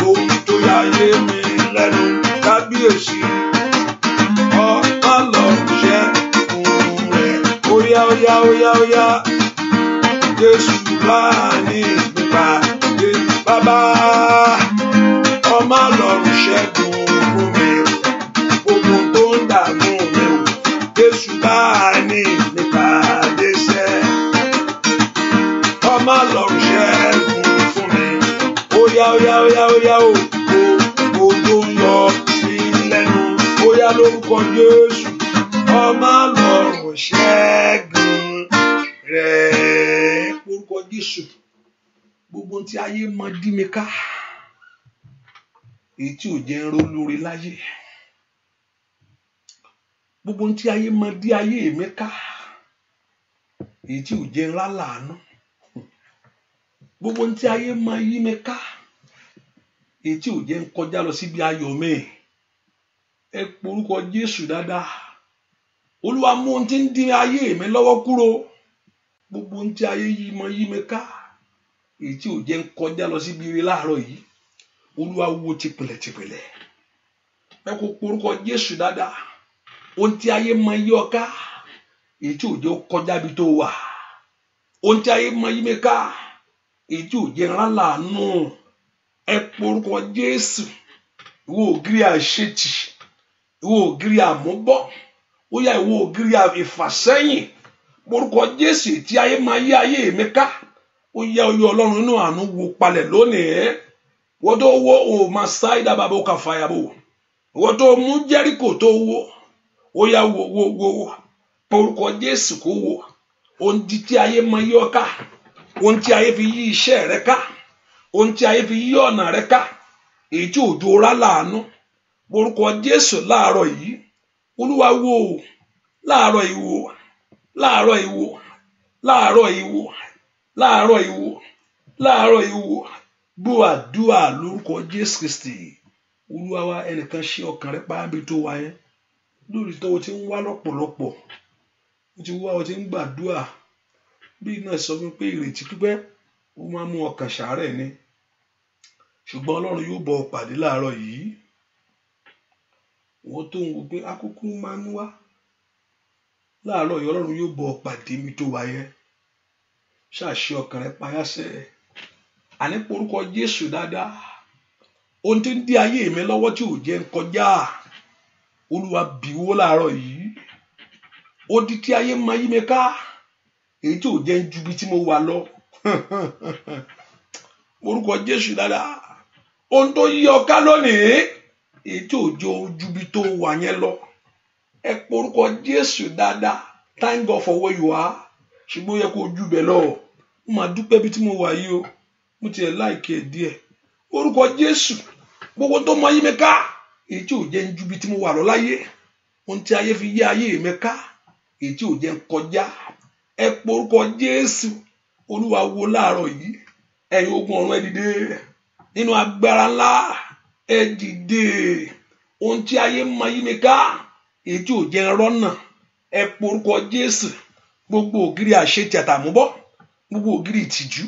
Speaker 2: ohun tó yà ayé mi lẹ́nu kábíyèsí ọmọ lọ́rùn ṣẹ́gun rẹ̀. Ó yá ó yá ó yá ó yá Jésù bá ní nípa bàbá ọmọ lọ́rùn ṣẹ́gun fún mi gbogbo tó ń dààmú mi o Jésù bá ní nípa dẹ́sẹ̀ ọmọ lọ́rùn ṣẹ́gun fún mi. Ó yá ó yá ó yá ó yá o gbogbo tó ń yọ sí lẹ́nu ó yá lórúkọ Jésù ọmọ lọ́rùn ṣẹ́gun rẹ̀. Lórúkọ Jésù gbogbo tí ayé mọ dí mi ká èyí tí ò jẹ́ ń ró lórí láyé, gbogbo tí ayé mọ dí ayé mi ká èyí tí ò jẹ́ ń rá láàánú, gbogbo tí ayé mọ yí mi ká èyí tí ò jẹ́ ń kọjá lọ síbi ayọ̀ mi. Ẹ porúkọ Jésù dáadáa. Olúwa mú ohun tí ń dín ayé mi lọ́wọ́ kúrò. Gbogbo ohun tí ayé yí mi ká èyí tí ò jẹ́ ń kọjá lọ síbi ire láàárọ̀ yìí Olúwa wó tìpìlẹ̀. Ẹ kò porúkọ Jésù dáadáa. Ohun tí ayé mọ yí ọ ká èyí tí ò jẹ́ kọjá bí tó wà, ohun tí ayé mọ yí mi ká èyí tí ò jẹ́ ń rá láàánú. Ẹ porúkọ Jésù. Ìwọ ògiri àṣetì, ìwọ ògiri àmúbọ̀, ó yá ìwọ ògiri ìfàsẹ́yìn porúkọ Jésù tí ayé máa yí ayé mi ká ó yá oyè Ọlọ́run inú àánú wó palẹ̀ lónìí. Wọ́n tó wó o máa ṣáìdá bàbá ó kà fàyàbò, wọ́n tó mú Jẹ́ríkò tó wó ó yá wo porúkọ Jésù kó wó. Ohun tí ayé máa yí ọ ká, ohun tí ayé fi yí iṣẹ́ rẹ ká, ohun tí ayé fi yí ọ̀nà rẹ ká èyí tí òjò rá láàánú porúkọ Jésù láàárọ̀ yìí Olúwa wó láàárọ̀ ìwò láàárọ̀ ìwò láàárọ̀ ìwò láàárọ̀ ìwò láàárọ̀ ìwò. Gbọ́ àdúrà lórúkọ Jésù Kristi. Olúwa wa ẹnìkan ṣí ọkàn rẹ pa bí tó wà yẹn lórí tó o ti ń wá lọ́pọ̀lọpọ̀, o ti wá o ti ń gbàdúrà bí náà sọ fún pé ìrètí pípẹ́ ó máa mú ọkàn ṣàárẹ̀ ni, ṣùgbọ́n Ọlọ́run yóò bọ̀ pàdé láàárọ̀ yìí. Wọ́n tó ń wo pé akúkú máa ń wá láàárọ̀ yìí Ọlọ́run yóò bọ̀ pàdé mi tó wà yẹn. Ṣàṣì ọkàn rẹ payásẹ̀ àní porúkọ Jésù dáadáa. Ohun tí ń dí ayé mi lọ́wọ́ tí ò jẹ́ ń kọjá Olúwa bìwó láàárọ̀ yìí. Odi tí ayé máa yí mi ká èyí tí ò jẹ́ ń ju bí tí mo wà lọ porúkọ Jésù dáadáa. Ohun tó yí ọ ká lónìí èyí tí ò jẹ́ ojú bí tó wà yẹn lọ. Ẹ porúkọ Jésù dáadáa. Thank God for where you are. Ṣùgbọ́n ó yẹ kó ojú bẹ̀ lọ. Mo máa dúpẹ́ bí tí mo wà yìí o. Mo tiẹ̀ láìkẹ́ díẹ̀. Orúkọ Jésù. Gbogbo tó mọ yí mi ká èyí tí ò jẹ́ ń ju bí tí mo wà lọ láyé. Ohun tí ayé fi yí ayé mi ká èyí tí ò jẹ́ ń kọjá. Ẹ porúkọ Jésù. Olúwa wó láàárọ̀ yìí. Ẹ̀yin ogun ọ̀run ẹ dìde. Nínú agbára ńlá ẹ dìde. Ohun tí ayé mọ yí mi ká èyí tí ò jẹ́ ń rọ́nà. Ẹ porúkọ Jésù. Gbogbo ògiri àṣetì àtàmúbọ̀, gbogbo ògiri ìtìjú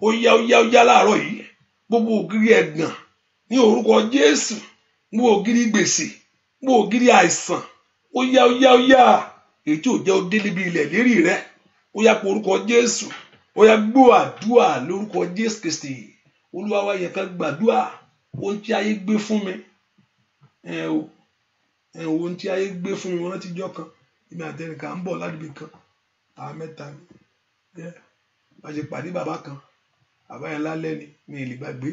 Speaker 2: ó yá láàárọ̀ yìí. Gbogbo ògiri ẹ̀gàn ní orúkọ Jésù. Gbogbo ògiri gbèsè, gbogbo ògiri àìsàn ó yá èyí tí ò jẹ́ ó dé níbi ilẹ̀ lérí rẹ ó yá porúkọ Jésù. Ó yá gbọ́ àdúrà lórúkọ Jésù Kristi. Olúwa wa yẹ ká gbàdúrà. Ohun tí ayé gbé fún mi ohun tí ayé gbé fún mi wọ́n rántí jọ́ kan èmi àtẹnìkan ń bọ̀ ládùúgbò kan àwọn mẹ́ta ni bá ṣe pàdé bàbá kan bàbá yẹn lálẹ́ ni mi ì lè gbàgbé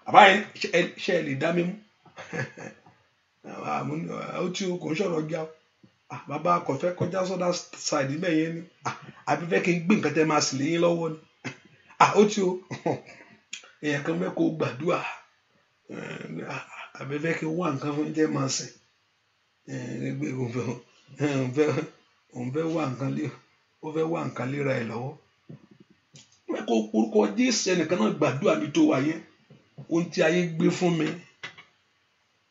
Speaker 2: bàbá yẹn ṣe lè dá mi mú ó tí o kò ń sọ̀rọ̀ gíga bàbá kò fẹ́ kọjá sọ́dá side ibẹ̀ yẹn ni àbí fẹ́ kí n gbé nǹkan tẹ́ máa sì léyìn lọ́wọ́ ni ó tí o èèyàn kan fẹ́ kó gbàdúrà àbí fẹ́ kí n wá nǹkan fún tẹ́ máa sìn òun fẹ́ wá nǹkan lé ó fẹ́ wá nǹkan léra ẹ̀ lọ́wọ́. Wọ́n kó orúkọ Jésù ẹnìkan náà gbàdúrà mi tó wà yẹn. Ohun tí ayé gbé fún mi,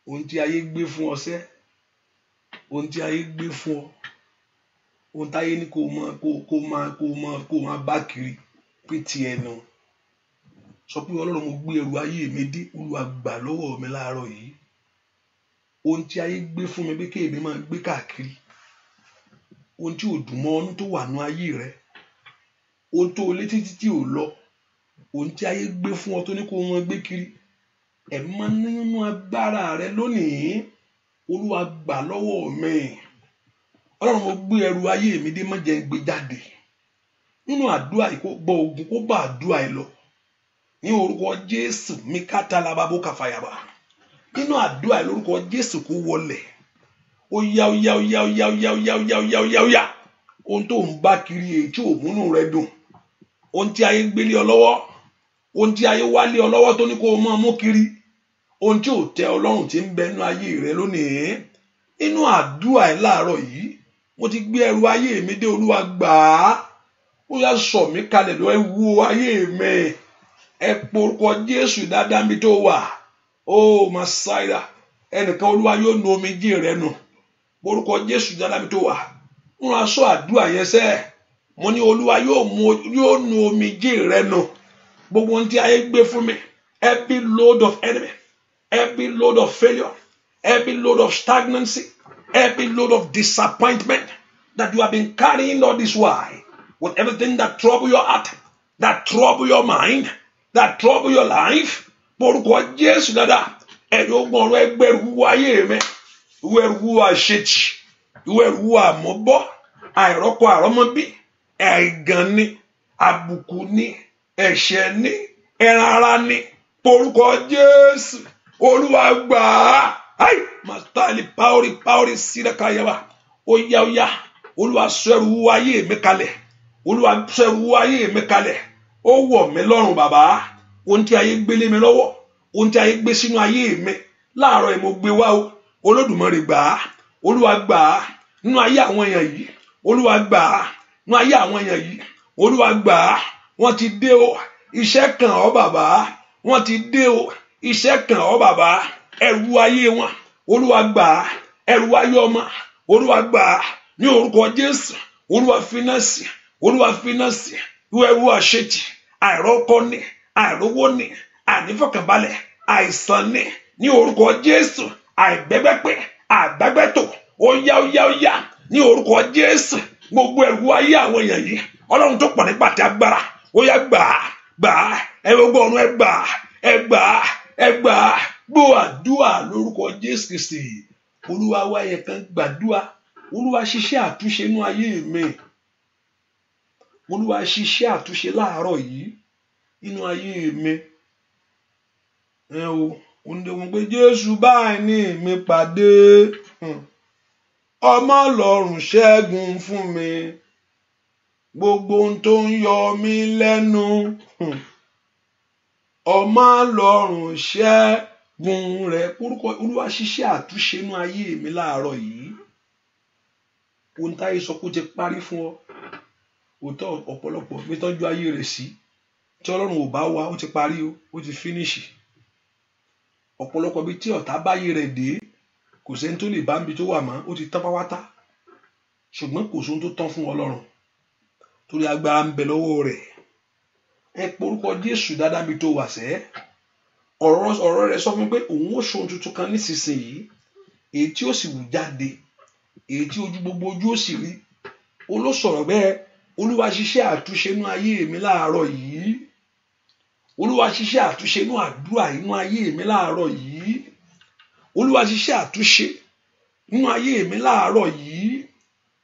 Speaker 2: ohun tí ayé gbé fún ọ sẹ́, ohun tí ayé gbé fún ọ ohun táyé ní kó máa bá kiri pé tiẹ̀ nù. Sọ pé Ọlọ́run mo gbé ẹrù ayé mi dé, Olúwa gbà lọ́wọ́ mi láàárọ̀ yìí. Ohun tí ayé gbé fún mi pé kí èmi máa gbé káàkiri, ohun tí ò dùn mọ́ ọ́nú tó wà nú ayé rẹ, ohun tó létí tí ò lọ, ohun tí ayé gbé fún ọ tó ní kó wọn gbé kiri, ẹ máa nínú agbára rẹ lónìí. Olúwa gbà lọ́wọ́ mi. Ọlọ́run mo gbé ẹrù ayé mi dé, má jẹ́ n gbé jáde. Nínú àdúrà yìí kó gbọ́ ogun, kó bá àdúrà yìí lọ. Ní orúkọ Jésù, mi kátà lababo kàfàyàbà. Nínú àdúrà yìí lórúkọ Jésù kó wọlẹ̀. Ó yá ó yá ó yá ó yá ó yá ó yá ó yá ó yá ó yá ó yá. Ohun tó ń bá kiri èyí tí ò múnú rẹ dùn. Ohun tí ayé gbélé ọ lọ́wọ́. Ohun tí ayé wálé ọ lọ́wọ́ tó ní kó o máa mú kiri. Ohun tí ò tẹ́ Ọlọ́run tí ń bẹ nínú ayé rẹ lónìí. Nínú àdúrà yìí láàárọ̀ yìí, mo ti gbé ẹrù ayé mi dé, Olúwa gbà á. Ó yá sọ̀ mí kalẹ̀ lọ, ẹ wo ayé mi. Ẹ porúkọ Jésù dáadáa mi tó wà. Ó Màsáíà, ẹnìkan Olúwa yóò nu omijé rẹ nù. Porúkọ Jésù dáadáa mi tó wà. Wọ́n aṣọ àdúrà yẹn sẹ́. Mo ní Olúwa yóò nu omijé rẹ nù. Gbogbo ohun tí ayé gbé fún mi, every load of enemy, every load of failure, every load of stagnancy, every load of disappointment that you have been carrying all this while, with everything that trouble your heart, that trouble your mind, that trouble your life. Porúkọ Jésù dáadáa, ẹ̀yọ́ ogun ọ̀rọ̀ ẹgbẹ́rú ayé mi, ìwé ẹrú àṣetì, ìwé ẹrú àmọ́bọ́, àìrọ́kọ àrọ́mọbí, ẹ̀gàn ni, àbùkù ni, ẹ̀ṣẹ̀ ni, ẹran ara ni. Porúkọ Jésù, Olúwa gbà á. Ai mastali paori sidakayaba. Ó yá ó yá. Olúwa sọ ẹrù ayé mi kalẹ̀. Olúwa sọ ẹrù ayé mi kalẹ̀. Ó wọ̀ mí lọ́rùn bàbá. Ohun tí ayé gbélé mi lọ́wọ́, ohun tí ayé gbé sínú ayé mi, láàárọ̀ yìí mo gbé wá o. Olódùmarè gbà á. Olúwa gbà á. Nínú ayé àwọn èèyàn yìí, Olúwa gbà á. Nínú ayé àwọn èèyàn yìí, Olúwa gbà á. Wọ́n ti dé o. Iṣẹ́ kàn ọ́ bàbá. Wọ́n ti dé o. Iṣẹ́ kàn ọ́ bàbá. Ẹrù ayé wọn, Olúwa gbà á. Ẹrù ayé ọmọ, Olúwa gbà á. Ní orúkọ Jésù, Olúwa fínásì, Olúwa fínásì. Ìwé ẹrù àṣetì, àìrọ́kọ ni, àìrówó ni, àìnífọ̀kànbalẹ̀, àìsàn ni. Ní orúkọ Jésù, àìgbẹ́gbẹ́pẹ́, àgbágbẹ́tò. Ó yá ó yá ó yá. Ní orúkọ Jésù, gbogbo ẹrù ayé àwọn èèyàn yìí, Ọlọ́run tó pọ̀ nípa ti agbára, ó yá gbà á, gbà á. Ẹ gbogbo ọ̀run ẹ gbà á, ẹ gbà á, ẹ gbà á. Gbọ́ àdúrà lórúkọ Jésù Kristi. Olúwa wá yẹ kan gbàdúrà. Olúwa ṣiṣẹ́ àtúnṣe nínú ayé mi. Olúwa ṣiṣẹ́ àtúnṣe láàárọ̀ yìí nínú ayé mi. Òǹdẹ̀wọ̀n pé Jésù báyìí ní mi pàdé. Ọmọ Ọlọ́run ṣẹ́gun fún mi. Gbogbo ohun tó ń yọ mí lẹ́nu. Ọmọ Ọlọ́run ṣẹ́gun rẹ̀. Olúwa ṣiṣẹ́ àtúnṣe nínú ayé mi láàárọ̀ yìí. Ohun táyé sọ pé ó ti parí fún ọ. Òótọ́ ọ̀pọ̀lọpọ̀ mi tọ́jú ayé rẹ̀ sí. Tí Ọlọ́run ò bá wá, ó ti parí o, ó ti finish. Ọ̀pọ̀lọpọ̀ bí tí ọ̀tá báyé rẹ̀ dé, kò sẹ́ni tó lè bá níbi tó wà mọ́, ó ti tán pátápátá. Ṣùgbọ́n kò sóhun tó tán fún Ọlọ́run. Torí agbára ń bẹ lọ́wọ́ rẹ̀. Ẹ porúkọ Jésù dáadáa bí tó wà sẹ́. Ọ̀rọ̀ rẹ̀ sọ fún mi pé òun ó ṣohun tuntun kan nísinsìnyí. Èyí tí ó sì wù jáde. Èyí tí ojú gbogbo ojú ó sì rí. Olóṣọ̀rọ̀ bẹ́ẹ̀. Olúwa ṣiṣẹ́ àtúnṣe nínú ayé mi láàárọ̀ yìí. Olúwa ṣiṣẹ́ àtúnṣe nínú àdúrà nínú ayé mi láàárọ̀ yìí. Olúwa ṣiṣẹ́ àtúnṣe nínú ayé mi láàárọ̀ yìí.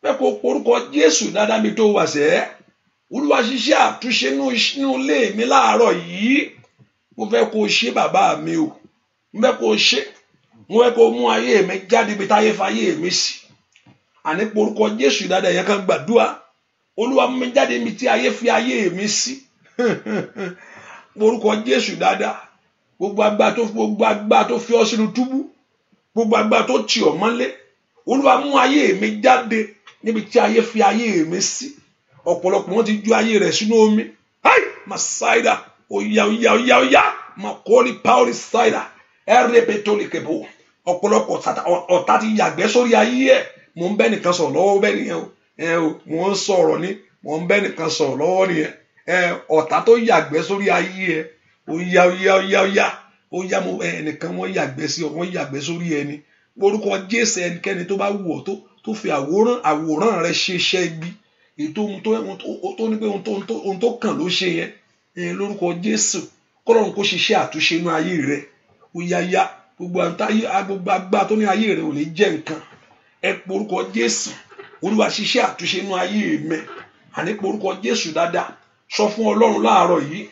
Speaker 2: Bẹ́ẹ̀ kó porúkọ Jésù dáadáa mi tó wà sẹ́. Olúwa ṣiṣẹ́ àtúnṣe nínú ilé mi láàárọ̀ yìí. Mo fẹ́ kó ṣe bàbá mi o. Mo fẹ́ kó ṣe. Mo fẹ́ kó mú ayé mi jáde bí táyé fayé mi sí. Àní porúkọ Jésù dáadáa yẹn kan gbàdúrà. Olúwa mú mi jáde mi tí ayé fi ayé mi sí. Porúkọ Jésù dáadáa. Gbogbo agbára tó fi ọ sínú túbú. Gbogbo agbára tó tì ọ mọ́lé. Olúwa mú ayé mi jáde níbi tí ayé fi ayé mi sí. Ọ̀pọ̀lọpọ̀ wọn ti ju ayé rẹ̀ sínú omi. Ai Màsáíà, oya oya oya oya. Makori paori saida. Ẹrẹ́pẹ̀tọ́lẹ̀kẹ̀bọ̀. Ọ̀pọ̀lọpọ̀ ọ̀tá ti yàgbẹ́ sórí ayé ẹ̀. Mo ń bẹ́ nìkan sọ̀rọ̀ lọ́wọ́ bẹ́ẹ̀ nìyẹn o. mò ń sọ̀rọ̀ ní mò ń bẹ́ nìkan sọ̀rọ̀ lọ́wọ́ nìyẹn ọ̀tá tó yàgbẹ́ sórí ayé ẹ ó yá mo ẹnìkan wọ́n yàgbẹ́ sí ọ wọ́n yàgbẹ́ sórí ẹni orúkọ Jésù ẹnikẹ́ni tó bá wù ọ́ tó fi àwòrán rẹ ṣe iṣẹ́ ibi ètò tó ní pé ohun tó kàn ló ṣe yẹn lórúkọ Jésù kọ́lọ́run kó ṣiṣẹ́ àtúnṣe inú ayé rẹ ó yá gbogbo agbá tó ní ayé rẹ ò lè jẹ́ nǹkan ẹ porúkọ Jésù Olúwa ṣiṣẹ́ àtúnṣe inú ayé mi àní porúkọ Jésù dáadáa sọ fún Ọlọ́run láàárọ̀ yìí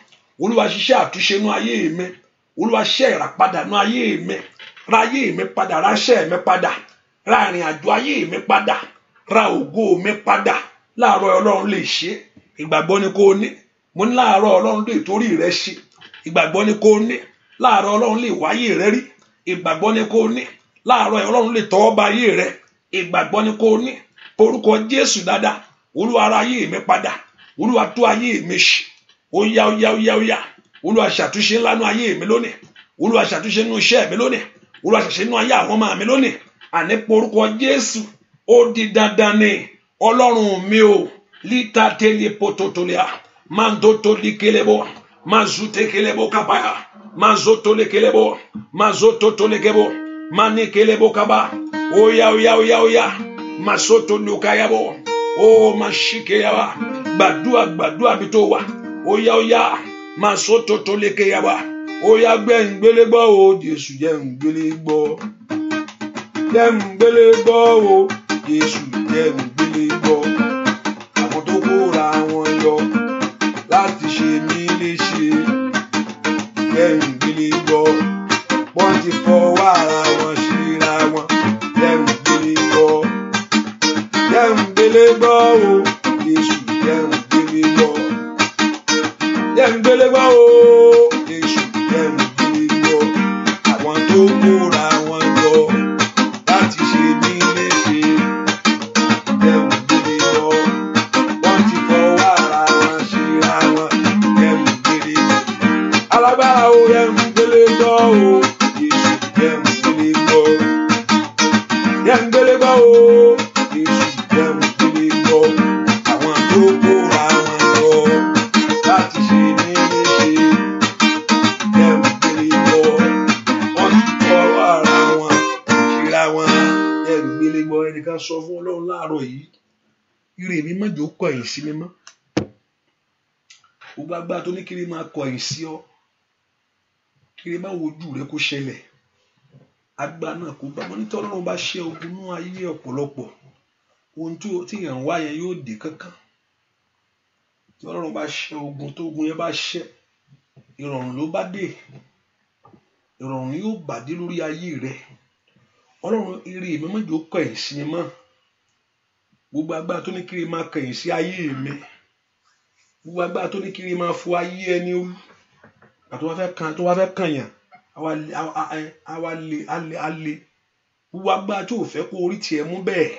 Speaker 2: Olúwa ṣiṣẹ́ àtúnṣe inú ayé mi Olúwa ṣe ìràpadà inú ayé mi ra ayé mi padà ráṣẹ́ mi padà ra ìrìn àjò ayé mi padà ra ògo mi padà láàárọ̀ Ọlọ́run lè ṣe ìgbàgbọ́ ni kò ní mo ní láàárọ̀ Ọlọ́run lè torí rẹ ṣe ìgbàgbọ́ ni kò ní láàárọ̀ Ọlọ́run lè wáyé rẹ rí ìgbàgbọ́ ni kò ní láàárọ̀ Ọlọ́run lè tọwọ́ ba ayé rẹ ìgbàgbọ́ ni kò ní orúkọ Jésù dáadáa Olúwa ra ayé mi padà Olúwa tú ayé mi ṣe ó yá Olúwa ṣàtúnṣe ńlá nínú ayé mi lónìí Olúwa ṣàtúnṣe nínú iṣẹ́ mi lónìí Olúwa ṣàtúnṣe nínú ayé àwọn ọmọ mi lónìí àní orúkọ Jésù ó di dandan ni Ọlọ́run mi ò lítà tẹ́lẹ̀ pọ̀tọ̀tọ̀lẹ̀ máa ń tó tó di kelebo máa zute kelebo kábàyà máa zó tó lé kelebo máa zó tó tó lé kebo máa ní kelebo kábà ó yá máa zó tó lé káyàbọ̀ ó máa ṣí kéyàbà gbàdúrà bí tó wà ó yá máa zó tó tó lé kéyàbà ó yá gbẹ̀ngbélé gbọ́ o Jésù jẹ́ ń gbélé gbọ́ o Jésù jẹ́ ń gbélé gbọ́ àwọn tó kóra wọn yọ láti ṣe mí léṣe jẹ́ ń gbélé gbọ́ wọ́n ti fọwọ́ ara wọn ṣera wọn jẹ́ ń gbélé gbọ́ o Jésù jẹ́ ń gbélé gbọ́ o Jésù jẹ́ ń gbélé gbọ́ àwọn tó kóra wọn yọ láti ṣe mí léṣe jẹ́ ń gbélé gbọ́ wọ́n ti fọwọ́ ara wọn ṣera wọn jẹ́ ń gbélé gbọ́ alágbára o jẹ́ ń gbélé gbọ́ o Jésù jẹ́ ń gbélé gbọ́ jẹ́ ń gbélé gbọ́ o Jésù jẹ́ ń gbélé gbọ́ àwọn tó kóra wọn yọ láti ṣe mí léṣe jẹ́ ń gbélé gbọ́ wọ́n ti fọwọ́ ara wọn ṣera wọn jẹ́ ń gbélé gbọ́ ẹnìkan sọ fún Ọlọ́run láàárọ̀ yìí ire mi má jò kọ̀yìn sí mi mọ́ gbogbo agbára tó ní kiri máa kọ̀yìn sí ọ kiri má wojú rẹ kó ṣẹlẹ̀ agbára náà kó bá wọn nítorí Ọlọ́run bá ṣe ogun nú ayé ọ̀pọ̀lọpọ̀ ohun tí èèyàn wá yẹn yóò dé kankan tí Ọlọ́run bá ṣe ogun tó ogun yẹn bá ṣẹ ìrọ̀rùn ló bá dé ìrọ̀rùn yóò bá dé lórí ayé rẹ Ọlọ́run ire mi má jò kọ̀yìn sí mi mọ́ gbogbo agbára tó ní kiri máa kọ̀yìn sí ayé mi gbogbo agbára tó ní kiri máa fọ ayé ẹni rú àti tó wá fẹ́ kàn yàn àwa lè gbogbo agbára tó fẹ́ kó orí tiẹ̀ mú bẹ́ẹ̀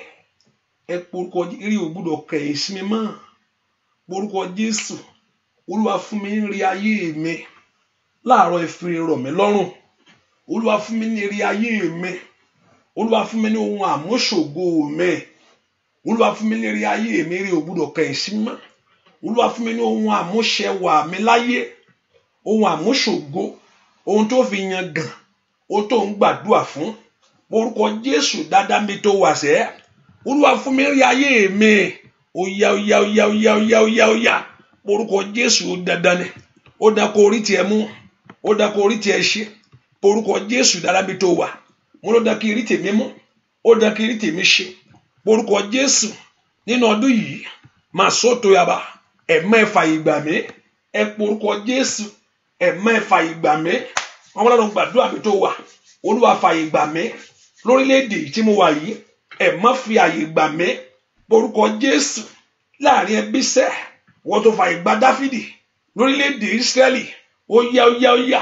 Speaker 2: ẹ porúkọ ire ò gbúdọ̀ kọ̀yìn sí mi mọ́ porúkọ Jésù Olúwa fún mi ní ire ayé mi láàárọ̀ ìfiri rọ̀ mí lọ́rùn Olúwa fún mi ní ire ayé mi Olúwa fún mi ní ohun àmúṣògo mi Olúwa fún mi ní ire ayé mi ire ò gbúdọ̀ kọ̀yìn sí mi mọ́ Olúwa fún mi ní ohun àmúṣẹwà mi láyé ohun àmúṣògo ohun tó fi yan gàn ohun tó ń gbàdúrà fún orúkọ Jésù dáadáa mi tó wà sẹ́ Olúwa fún mi ní ire ayé mi ó yá orúkọ Jésù ó dáadáa ni ó dá kó orí tiẹ̀ mú ó dá kó orí tiẹ̀ ṣe orúkọ Jésù dáadáa mi tó wà mo ló dá kí orí tèmi mú ó dá kí orí tèmi ṣe orúkọ Jésù nínú ọdún yìí máa sọ́tò yaba ẹ̀mẹ́fà ìgbà mi ẹ porúkọ Jésù ẹ̀mẹ́fà ìgbà mi wọn lọ́dún gbàdúrà mi tó wà Olúwa fàyè gbà mí lórílẹ̀‐èdè tí mo wà yìí má fi àyè gbà mí porúkọ Jésù láàrin ẹbí sẹ́ wọ́n tó fàyè gbà Dáfídì lórílẹ̀‐èdè Ísírẹ́lì ó yá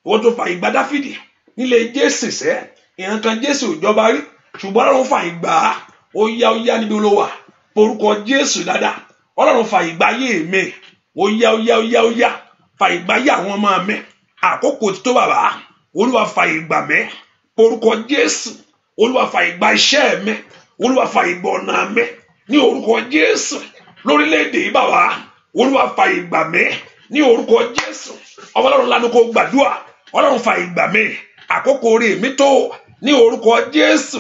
Speaker 2: wọ́n tó fàyè gbà Dáfídì nílé Jésè sẹ́ ìran kan Jésù ìjọba rí ṣùgbọ́n Ọlọ́run fàyè gbà á ó yá níbi olówà porúkọ Jésù dáadáa Ọlọ́run fàyè gbà ayé mi ó yá fàyè gbà ayé àwọn ọmọ mi àkókò tó bàbá Olúwa fàyè gbà mí porúkọ Jésù Olúwa fàyè gbà iṣẹ́ mi Olúwa fàyè gbà ọ̀nà mi ní orúkọ Jésù lórílẹ̀-èdè yìí bàbá Olúwa fàyè gbà mí ní orúkọ Jésù Ọlọ́run lanu kó gbàdúrà Ọlọ́run fàyè gbà mí àkókò orí mi tó ní orúkọ Jésù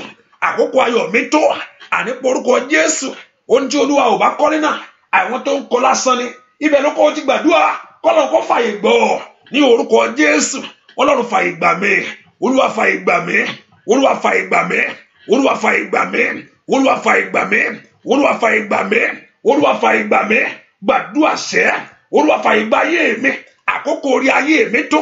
Speaker 2: àkókò ayọ̀ mi tó àní orúkọ Jésù ohun tí Olúwa ò bá kọ́lé náà àwọn tó ń kọ́ lásán ni ibẹ̀ ló kọ́ ti gbàdúrà kọ́lọ́run kó fàyè gbọ́ ní orúkọ Jésù Ọlọ́run fàyè gbà mí Olúwa fàyè gbà mí Olúwa fàyè gbà mí Olúwa fàyè gbà mí Olúwa fàyè gbà mí Olúwa fàyè gbà mí Olúwa fàyè gbà mí gbàdúrà sẹ́ Olúwa fàyè gbà ayé mi àkókò orí ayé mi tó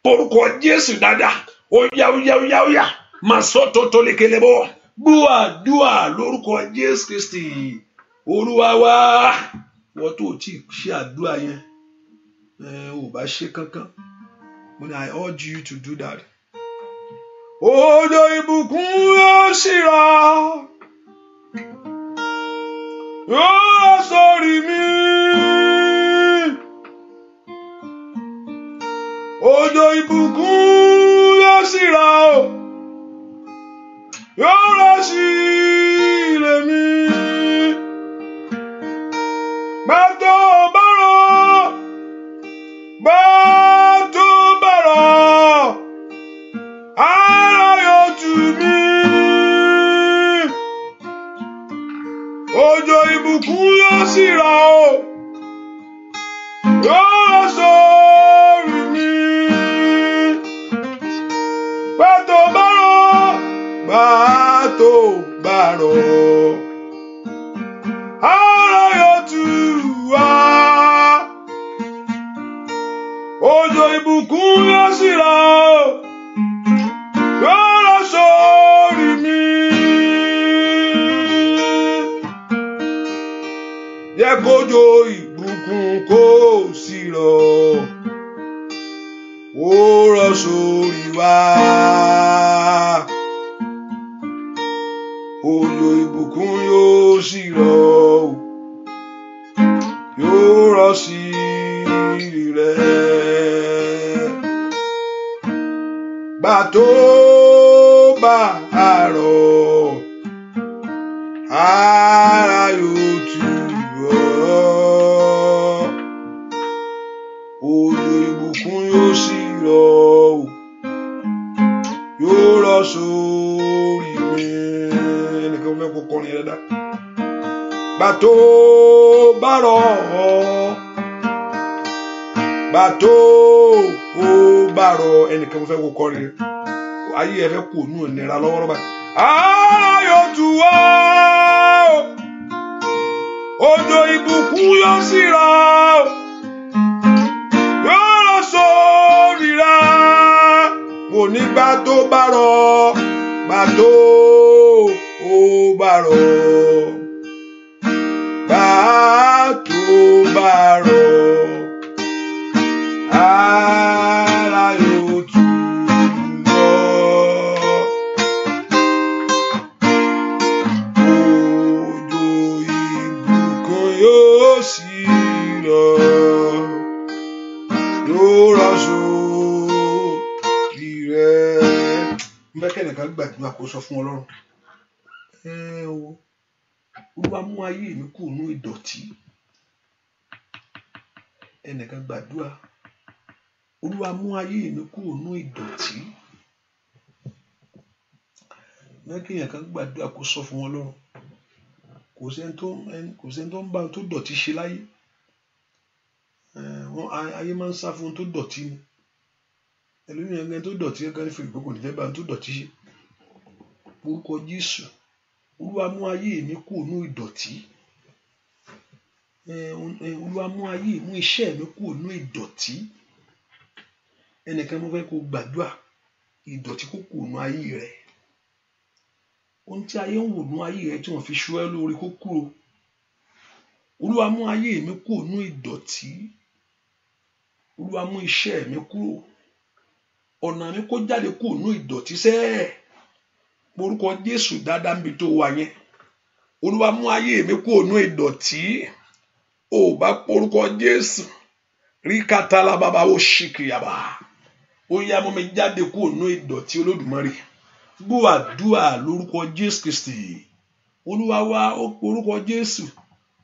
Speaker 2: orúkọ Jésù dáadáa óyá máa sọ tó lékelé bọ́ gbúàdúà lórúkọ Jésù Kristi Olúwa wa wọ́n tó tí ṣe àdúrà yẹn ò bá ṣe kankan when I urge you to do that. Òjò ìbùkún yóò sì rọ̀ yóò sórí mi. Òjò ìbùkún yóò sì rọ̀ yóò rọ̀ sí ilé mi. Bàtò bàrọ̀ ara yóò tù mí. Òjò ìbùkún yóò sì rọ̀ yóò rọ̀ sórí mi. Bàtò bàrọ̀ ara yóò tù wá. Òjò ìbùkún yóò sì rọ̀ yóò rọ̀ sórí mi. Jẹ́ kójò ìbùkún kó sì rọ̀ ó rọ̀ sórí wa. Òjò ìbùkún yóò sì rọ̀ yóò rọ̀ sí rẹ̀. Bàtò bàrọ̀ ara yóò tù ọ́. Òjò ìbùkún yóò sì rọ̀ yóò rọ̀ sórí mi. Ẹnìkan fẹ́ kó kọrin yẹn dáadáa. Bàtò bàrọ̀ ẹnìkan fẹ́ kó kọrin yẹn. Ayé ẹ fẹ́ kó nù ìnira lọ́wọ́rọ́ báyìí. Ara yóò tù wá. Òjò ìbùkún yóò sì rọ̀ yóò rọ̀ sórí rẹ̀. Mo ní bàtò bàrọ̀ bàtò bàrọ̀ ara yóò tù ọ́. Òjò ìbùkún yóò sì rọ̀ yóò rọ̀ sórí rẹ̀. Mo fẹ́ kẹ́nìkan gbàdúrà kó sọ fún Ọlọ́run Olúwa mú ayé mi kúrò nínú ìdọ̀tí. Ẹnìkan gbàdúrà Olúwa mú ayé mi kúrò nínú ìdọ̀tí. Mẹ́kìnyàn kan gbàdúrà kó sọ fún Ọlọ́run kò sẹ́ni tó ń bá ohun tó dọ̀tí ṣe láyé. Ayé máa ń sá fún ohun tó dọ̀tí ni. Ẹlòmíràn ẹni tó dọ̀tí ẹ̀ka ní fèrè kò ní fẹ́ bá ohun tó dọ̀tí ṣe. Orúkọ Jésù Olúwa mú ayé mi kúrò nínú ìdọ̀tí. Olúwa mú iṣẹ́ mi kúrò nínú ìdọ̀tí. Ẹnìkan mo fẹ́ kó gbàdúrà ìdọ̀tí kó kúrò nínú ayé rẹ̀. Ohun tí ayé ń wò nínú ayé rẹ̀ tí wọ́n fi ṣú ẹ lórí kó kúrò. Olúwa mú ayé mi kúrò nínú ìdọ̀tí. Olúwa mú iṣẹ́ mi kúrò. Ọ̀nà mi kó jáde kúrò nínú ìdọ̀tí sẹ́ẹ̀. Orúkọ Jésù dáadáa níbi tó wà yẹn. Olúwa mú ayé mi kúrò nínú ìdọ̀tí. Ó bá porúkọ Jésù. Rí kátàlá bàbá ó ṣìkìyàbá. Ó yá mú mi jáde kúrò nínú ìdọ̀tí Olódùmarè. Gbọ́ àdúrà lórúkọ Jésù Kristi. Olúwa wa ó porúkọ Jésù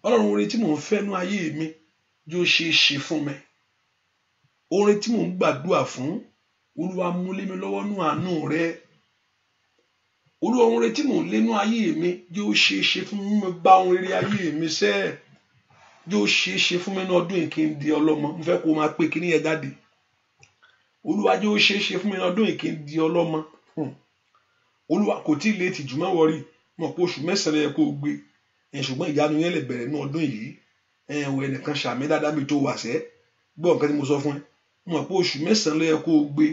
Speaker 2: Ọlọ́run oore tí mò ń fẹ́ nú ayé mi yóò ṣe é ṣe fún mi oore tí mò ń gbàdúrà fún Olúwa mú lé mi lọ́wọ́ nú àánú rẹ Olúwa oore tí mò ń lé nú ayé mi yóò ṣe é ṣe fún mi bá ohun rere ayé mi ṣẹ yóò ṣe é ṣe fún mi ní ọdún yìí kí n di ọlọ́mọ mo fẹ́ kó máa pé kíní yẹn jáde Olúwa yóò ṣe é ṣe fún mi ní ọdún yìí kí n di ọlọ́mọ Olúwa kò tí ì létí jù má wọrí mọ̀ pé oṣù mẹ́sàn-án yẹ kó o gbé ṣùgbọ́n ìyanu yẹn lè bẹ̀rẹ̀ ní ọdún yìí ẹ̀wọ̀ ẹnìkan ṣàmì dáadáa bí tó wà sẹ́ gbọ́ nǹkan tí mo sọ fún ẹ mọ̀ pé oṣù mẹ́sàn-án ló yẹ kó o gbé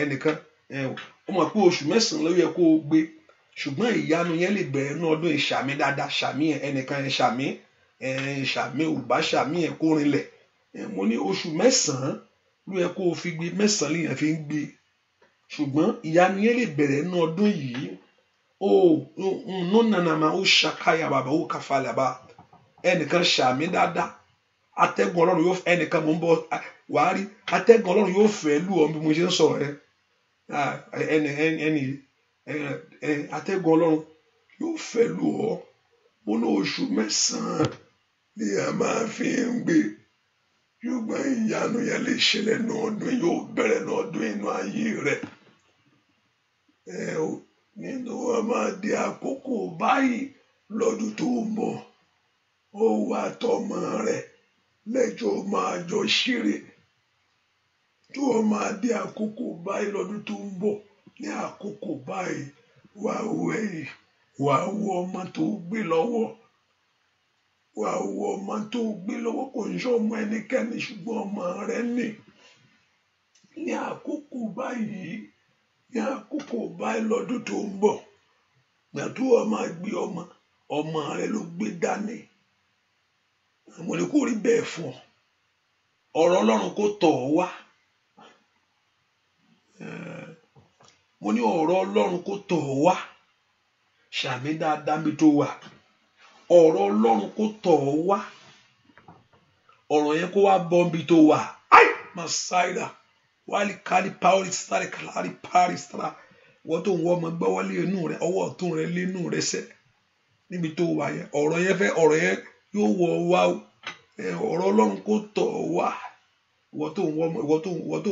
Speaker 2: ẹnìkan mọ̀ pé oṣù mẹ́sàn-án ló yẹ kó o gbé ṣùgbọ́n ìyanu yẹn lè bẹ̀rẹ̀ ní ọdún yìí ṣàmì dáadáa ṣàmì ẹnìkan ṣàmì ṣàmì òbá ṣàmì ẹ̀ kó rinlẹ̀ mo ní oṣù mẹ́sàn-án ló yẹ kó o fi gbé mẹ́sàn-án lèèyàn fi ń gbé ṣùgbọ́n ìyanu yẹn lè bẹ̀rẹ̀ ní ọdún yìí no nanama ó ṣàkáyà bàbá ó kàfàlà bá ẹnìkan ṣàmì dáadáa atẹ́gùn Ọlọ́run yóò ẹnìkan mò ń bọ̀ wàá rí atẹ́gùn Ọlọ́run yóò fẹ́ lù ọ́ bí mo ṣe ń sọ̀rọ̀ ẹ atẹ́gùn Ọlọ́run yóò fẹ́ lù ọ́ mo ní oṣù mẹ́sàn-án ni a máa fi ń gbé ṣùgbọ́n ìyanu yẹn lè ṣẹlẹ̀ ní ọdún yóò bẹ̀rẹ̀ ní ọdún inú ayé rẹ̀ nínú ọmọ di àkókò báyìí lọ́dún tó ń bọ̀ ó wà tọmọ rẹ̀ lẹ́jọ́ máa jọ ṣeré tó o máa di àkókò báyìí lọ́dún tó ń bọ̀ ní àkókò báyìí wà wẹ̀yìn wà wo ọmọ tó gbé lọ́wọ́ wà wo ọmọ tó gbé lọ́wọ́ kò ń ṣe ọmọ ẹnikẹ́ni ṣùgbọ́n ọmọ rẹ̀ ní àkókò báyìí ní àkókò báyìí lọ́dún tó ń bọ̀ gbà tó o máa gbé ọmọ rẹ ló gbé dání mo ní kó rí bẹ́ẹ̀ fún ọ ọ̀rọ̀ Ọlọ́run kó tọ̀ ọ́ wá mo ní ọ̀rọ̀ Ọlọ́run kó tọ̀ ọ́ wá ṣàmì dáadáa bí tó wà ọ̀rọ̀ Ọlọ́run kó tọ̀ ọ́ wá ọ̀rọ̀ yẹn kó wá bọ́ bí tó wà ai masaida wali kali power start kali power start wọ́n tó ń wọ́ ọmọ gbọ́wọ́lé inú rẹ ọwọ́ ọ̀tún rẹ lé inú rẹ sẹ́ níbi tó wà yẹn ọ̀rọ̀ yẹn yóò wọ wá ọ̀rọ̀ Ọlọ́run kó tọ̀ wá wọ́n tó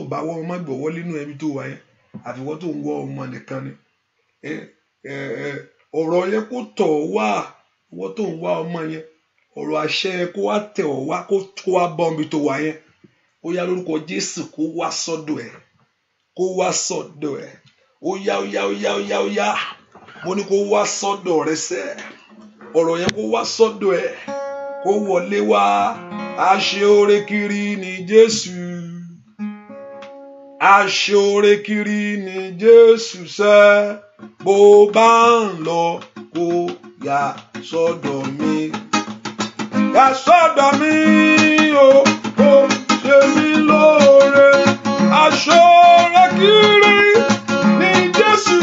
Speaker 2: ń bá wọ́n ọmọ gbọ́wọ́lé inú ẹbí tó wà yẹn àfi wọ́n tó ń wọ́ ọmọ nìkan ni ọ̀rọ̀ yẹn kó tọ̀ wá wọ́n tó ń wá ọmọ yẹn ọ̀rọ̀ àṣẹ yẹn kó wá tẹ̀ ọ́ wá kó wá bọ́ ibi tó wà yẹn ó yá lórúkọ Jésù kó wá sọ́dọ̀ ẹ̀ kó wá sọ́dọ̀ ẹ̀ ó yá mo ní kó wá sọ́dọ̀ rẹ sẹ́ ọ̀rọ̀ yẹn kó wá sọ́dọ̀ ẹ̀ kó wọlé wá aṣeore kiri ní Jésù aṣeore kiri ní Jésù sẹ́ bó bá ń lọ kó yà sọ́dọ̀ mi yà sọ́dọ̀ mi o kó ṣe mí lóore aṣeore kiri ní Jésù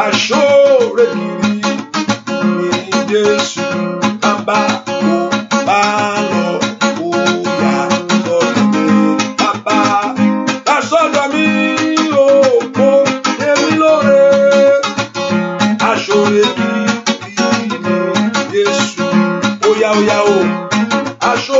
Speaker 2: aṣeore kiri ní Jésù bàbá kó bá lọ kó yà sọ́dọ̀ mi bàbá yà sọ́dọ̀ mi o kó ṣe mí lóore aṣeore kiri ní Jésù ó yá o aṣọ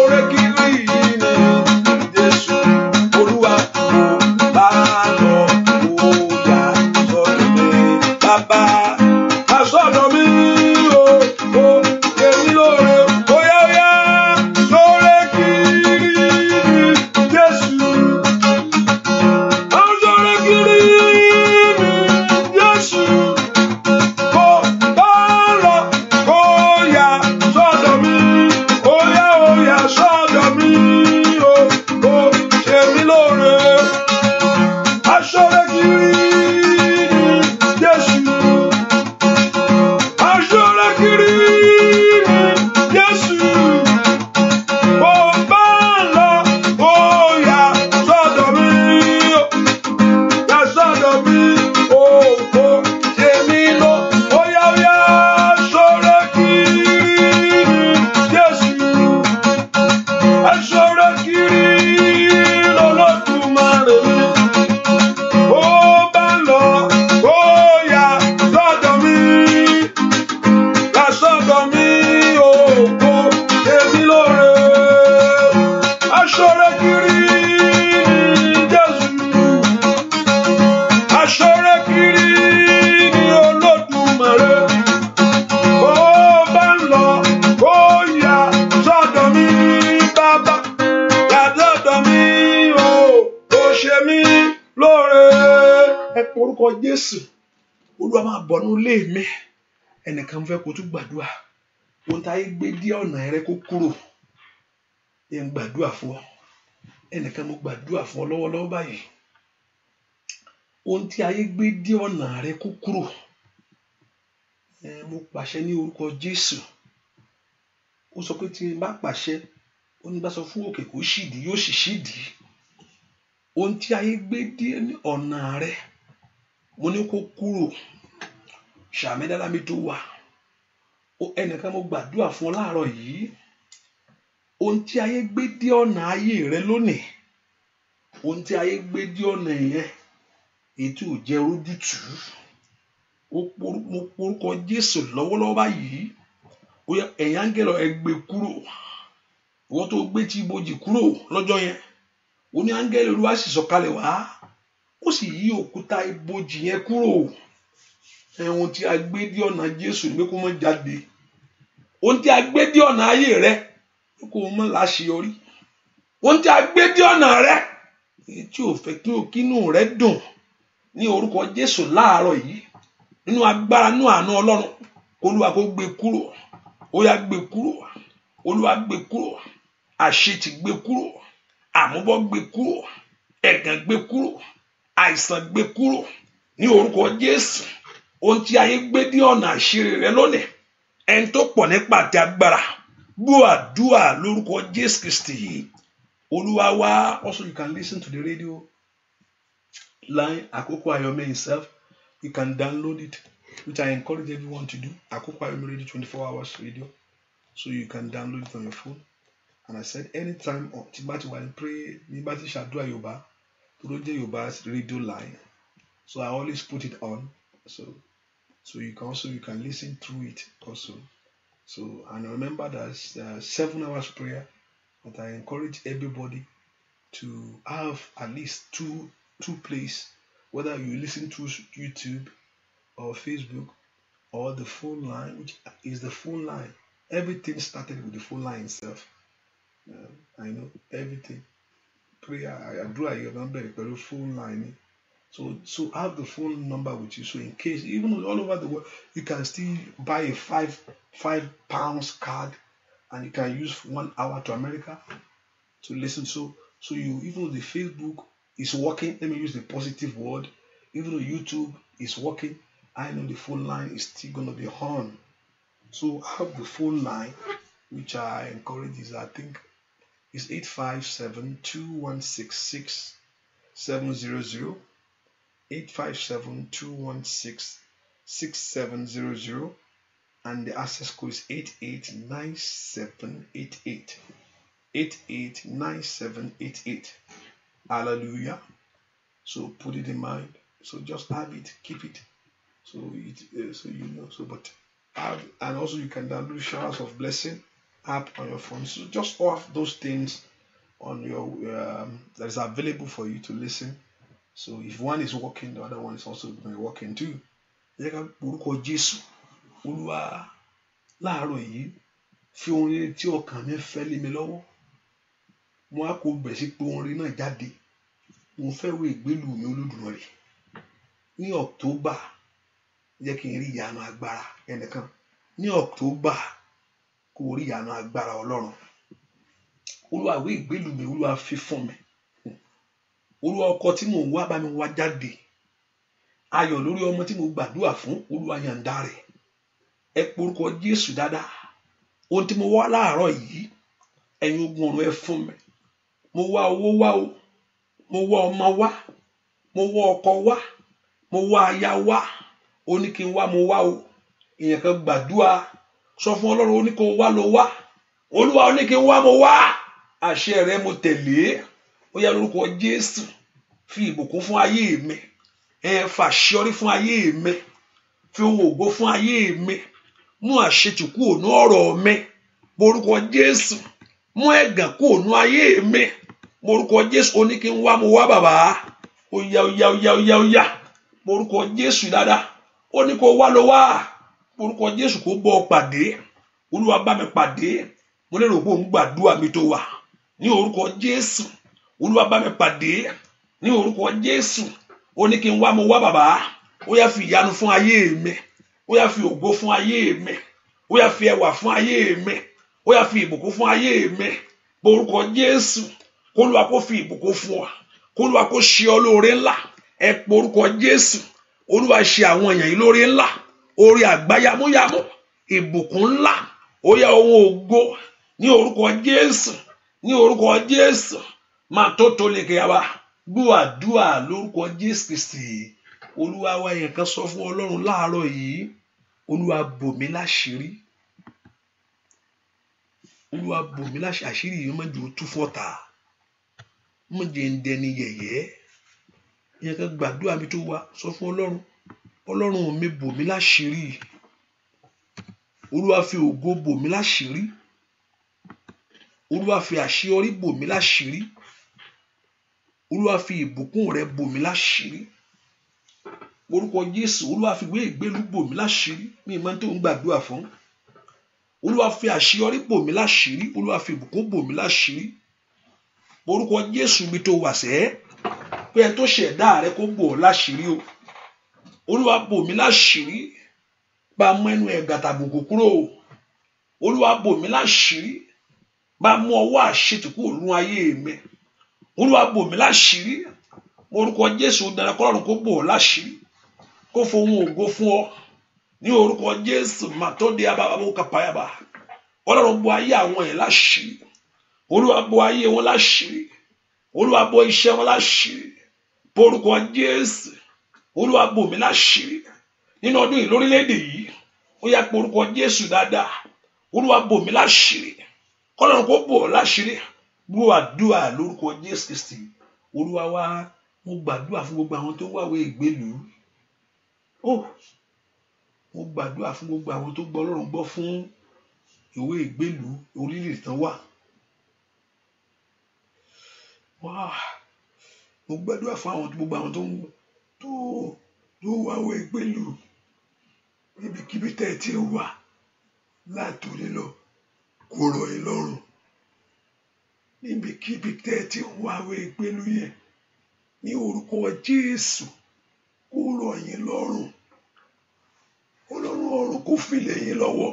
Speaker 2: ẹ pe orúkọ Jésù. Olúwa máa bọ̀ nínú ilé mi. Ẹnìkan fẹ́ kó tún gbàdúrà. Ohun tí ayé gbé dí ọ̀nà rẹ kó kúrò. Ẹ ń gbàdúrà fún ọ. Ẹnìkan mo gbàdúrà fún ọ lọ́wọ́lọ́wọ́ báyìí. Ohun tí ayé gbé dí ọ̀nà rẹ kó kúrò. Mo pàṣẹ ní orúkọ Jésù. Ó sọ pé tí n bá pàṣẹ, ó ní bá sọ fún òkè kó ṣídìí, yóò sì ṣídìí. Ohun tí ayé gbé dí ọ̀nà rẹ, mo ní kó kúrò. Ṣàmì dáadáa mi tó wà. Ẹnìkan mo gbàdúrà fún ọ láàárọ̀ yìí. Ohun tí ayé gbé dí ọ̀nà ayé rẹ lónìí, ohun tí ayé gbé dí ọ̀nà yẹn, ètò ò jẹ́ rójútù. Mo porúkọ Jésù lọ́wọ́lọ́wọ́ báyìí. Ó yẹ ẹ̀yin áńgẹ́lì ẹ gbé kúrò. Ìwọ tó gbé tí ibojì kúrò lọ́jọ́ yẹn, ó ní áńgẹ́lì Olúwa sì sọ̀kalẹ̀ wá. Ó sì yí òkúta ibojì yẹn kúrò. Ohun tí a gbé dí ọ̀nà Jésù ni pé kó má jáde. Ohun tí a gbé dí ọ̀nà ayé rẹ, kó má láṣeyọrí. Ohun tí a gbé dí ọ̀nà rẹ, tí ò fẹ́ kí inú rẹ dùn, ní orúkọ Jésù láàárọ̀ yìí, nínú agbára nínú àánú Ọlọ́run, Olúwa kó gbé kúrò. Ó yá gbé kúrò. Olúwa gbé kúrò. Àṣetì gbé kúrò. Àmúbọ́ gbé kúrò. Ẹ̀gàn gbé kúrò. Àìsàn gbé kúrò. Ní orúkọ Jésù, ohun tí ayé gbé dí ọ̀nà àṣírí rẹ lónìí, ẹni tó pọ̀ nípa àti agbára, gbọ́ àdúrà lórúkọ Jésù Kristi. Olúwa wá. Also, you can listen to the radio line, Akoko Ayome himself. You can download it, which I encourage everyone to do. Akoko Ayome Radio, 24 hours radio. So you can download it on your phone. And I said, anytime, Tibati when pray, Nibati Shadua Yoba, Proje Yoba's radio line. So I always put it on. So you can listen through it also. So, and remember there's 7 hours prayer, but I encourage everybody to have at least two places, whether you listen to YouTube or Facebook or the phone line, which is the phone line. Everything started with the phone line itself. I know everything. Prayer, I do. I remember the phone line. So have the phone number with you. So in case, even all over the world, you can still buy a £5 card, and you can use 1 hour to America to listen. So you, even though the Facebook is working, let me use the positive word. Even though YouTube is working, I know the phone line is still going to be on. So have the phone line, which I encourage is, I think, is 857-2166-700, 857-216-6700, and the access code is 889788. 889788. Hallelujah. So put it in mind. So just have it, keep it. So you know. So but have, and also you can download Showers of Blessing app on your phone. So just all of those things on your that is available for you to listen. So if one is working, the other one is also working too. Orúkọ Jésù, Olúwa láàárọ̀ yìí fi ohun rere tí ọkàn mi fẹ́ lé mi lọ́wọ́. Mo á kó bẹ̀ sí pé ohun rere náà jáde. Mo fẹ́ wo ìgbélú mi Olódùmarè. Ní October, jẹ́ kí n rí ìyanu agbára ẹnìkan. Ní October, kó rí ìyanu agbára Ọlọ́run. Olúwa wo ìgbélú mi, Olúwa fi fún mi. Olúwa ọkọ tí mò ń wá bá mi wá jáde. Ayọ̀ lórí ọmọ tí mo gbàdúrà fún, Olúwa yàǹda rẹ̀. Ẹ porúkọ Jésù dáadáa. Ohun tí mo wá láàárọ̀ yìí, ẹ̀yin ogun ọ̀run ẹ fún mi. Mo wá owó wá o. Mo wá ọmọ wá. Mo wá ọkọ wá. Mo wá aya wá. Ó ní kí n wá, mo wá o. Èèyàn kan gbàdúrà, sọ fún Ọlọ́run, ó ní kó wá lọ wá. Olúwa ó ní kí n wá, mo wá. Àṣẹ rẹ̀ mo tẹ̀lé. Ó yá lórúkọ Jésù. Fi ìbùkún fún ayé mi. Fàṣíọrí fún ayé mi. Fi ohun ògo fún ayé mi. Mú àṣetì kúrò ní ọ̀rọ̀ mi. Morúkọ Jésù. Mú ẹ̀gàn kúrò ní ayé mi. Morúkọ Jésù, ó ní kí n wá, mo wá bàbá. Ó yá. Morúkọ Jésù dáadáa. Ó ní kó wá lọ wá. Morúkọ Jésù kó bọ́ ọ pàdé. Olúwa bá mi pàdé. Mo lérò pé òun gbàdúrà mi tó wà. Ní orúkọ Jésù. Olúwa bá mi pàdé. Ní orúkọ Jésù. ó ní kí n wá mo wá bàbá ó yá fi ìyanu fún ayé mi ó yá fi ògo fún ayé mi ó yá fi ẹwà fún ayé mi ó yá fi ìbùkún fún ayé mi orúkọ Jésù k'Olúwa kó fi ìbùkún fún ọ k'Olúwa kó ṣe ọ lóore ńlá ẹ pé orúkọ Jésù Olúwa ṣe àwọn èèyàn yìí lóore ńlá orí àgbáyámúyámú ìbùkún ńlá ó yá ohun ògo ní orúkọ Jésù ní orúkọ Jésù máa tó tó lè kẹyàwá gbọ́ àdúrà lórúkọ Jésù Kristi Olúwa wa yẹn kan sọ fún Ọlọ́run láàárọ̀ yìí Olúwa bò mí láṣìírí Olúwa bò mí láṣìírí àṣírí yìí má jẹ́ ó tú fọ́tà má jẹ́ ń dẹni yẹ̀yẹ́ yẹn kan gbàdúrà mi tó wá sọ fún Ọlọ́run Ọlọ́run mi bò mí láṣìírí Olúwa fi ògo bò mí láṣìírí Olúwa fi àṣeyọrí bò mí láṣìírí Olúwa fi ìbùkún rẹ bò mí láṣìírí orúkọ Jésù Olúwa fi ìwé ìgbélú bò mí láṣìírí mi ìmọ̀ tó ń gbàdúrà fún Olúwa fi àṣeyọrí bò mí láṣìírí Olúwa fi ìbùkún bò mí láṣìírí orúkọ Jésù mi tó wà sẹ́ pé ẹni tó ṣẹ̀dá rẹ kó bò ọ́ láṣìírí o Olúwa bò mí láṣìírí bá mú ẹnu ẹ̀gàn tàbùkù kúrò Olúwa bò mí láṣìírí bá mú ọwọ́ àṣetì kúrò nínú ayé mi Olúwa bò mí láṣìírí orúkọ Jésù dára kọ́lọ́run kó bò ọ́ láṣìírí kó fohùn ògo fún ọ ní orúkọ Jésù màtóde abábábó kàpáyàbá Ọlọ́run bò ayé àwọn yẹn láṣìírí Olúwa bò ayé wọn láṣìírí Olúwa bò iṣẹ́ wọn láṣìírí orúkọ Jésù Olúwa bò mí láṣìírí nínú ọdún yìí lórílẹ̀-èdè yìí ó yá pé orúkọ Jésù dáadáa Olúwa bò mí láṣìírí kọ́lọ́run kó bò ọ́ láṣìírí gbọ́ àdúrà lórúkọ Jésù Kristi Olúwa wa mo gbàdúrà fún gbogbo àwọn tó wáwé ìgbélú mo gbàdúrà fún gbogbo àwọn tó gbọ́ Ọlọ́run gbọ́ fún ìwé ìgbélú orílẹ̀-èdè tán wà mo gbàdúrà fún àwọn gbogbo àwọn tó wáwé ìgbélú níbikíbi tẹ́ ẹ ti wà látòrí lọ kó rọ̀ yín lọ́rùn níbikíbi tẹ́ ẹ ti wáwé ìgbélú yẹn ní orúkọ Jésù kó rọ̀ yín lọ́rùn Ọlọ́run ọ̀run kó fi lé yín lọ́wọ́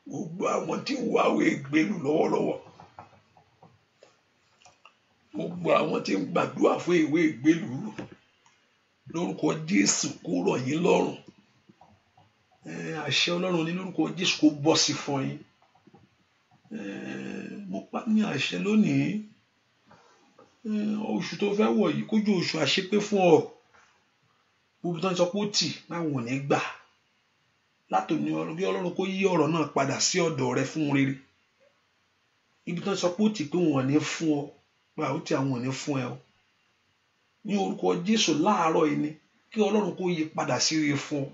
Speaker 2: gbogbo àwọn tí ń wáwé ìgbélú lọ́wọ́lọ́wọ́ gbogbo àwọn tí ń gbàdúrà fún ìwé ìgbélú lórúkọ Jésù kó rọ̀ yín lọ́rùn àṣẹ Ọlọ́run ní lórúkọ Jésù kó bọ́ sí fún yín mo pa ní àṣẹ lónìí oṣù tó fẹ́ wọ̀ yìí kójú oṣù àṣepé fún ọ gbogbo tó ń sọ pé ó tì láwọn ò ní gbà látòní bí Ọlọ́run kó yí ọ̀rọ̀ náà padà sí ọ̀dọ̀ rẹ fún rere ibi tó ń sọ pé ó tì pé wọn ò ní fún ọ pé àwọn tí àwọn ò ní fún ẹ o ní orúkọ Jésù láàárọ̀ yìí ni kí Ọlọ́run kó yí padà sí rere fún ọ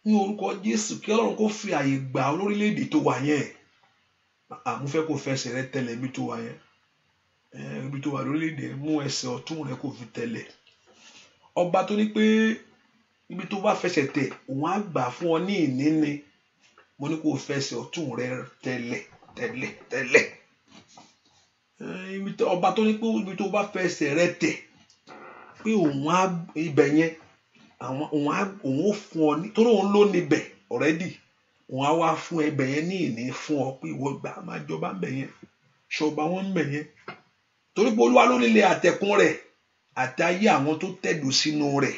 Speaker 2: ní orúkọ Jésù kí Ọlọ́run kó fi àyè gbà ọ lórílẹ̀-èdè tó wà yẹn mo fẹ́ kó fẹsẹ̀ rẹ tẹ̀lẹ̀ ibi tó wà yẹn ibi tó wà lórílẹ̀-èdè mú ẹsẹ̀ ọ̀tún rẹ kó fi tẹ̀lẹ̀ ọba tó ní pé ibi tó bá fẹsẹ̀ tẹ̀ òun á gbà fún ọ ní ìní ni mo ní kó fẹsẹ̀ ọ̀tún rẹ tẹ̀lẹ̀ ọba tó ní pé ibi tó bá fẹsẹ̀ rẹ tẹ̀ pé òun á ibẹ̀ yẹn òun ó fún ọ ní torí òun ló níbẹ̀ already òun á wá fún ẹbẹ̀ yẹn ní ìní fún ọ pé ìwọ gbà máa jọba ń bẹ̀ yẹn ṣọba wọn ń bẹ̀ yẹn torí pé Olúwa ló nílé àtẹ̀kùn rẹ̀ àti ayé àwọn tó tẹ̀dó sínú rẹ̀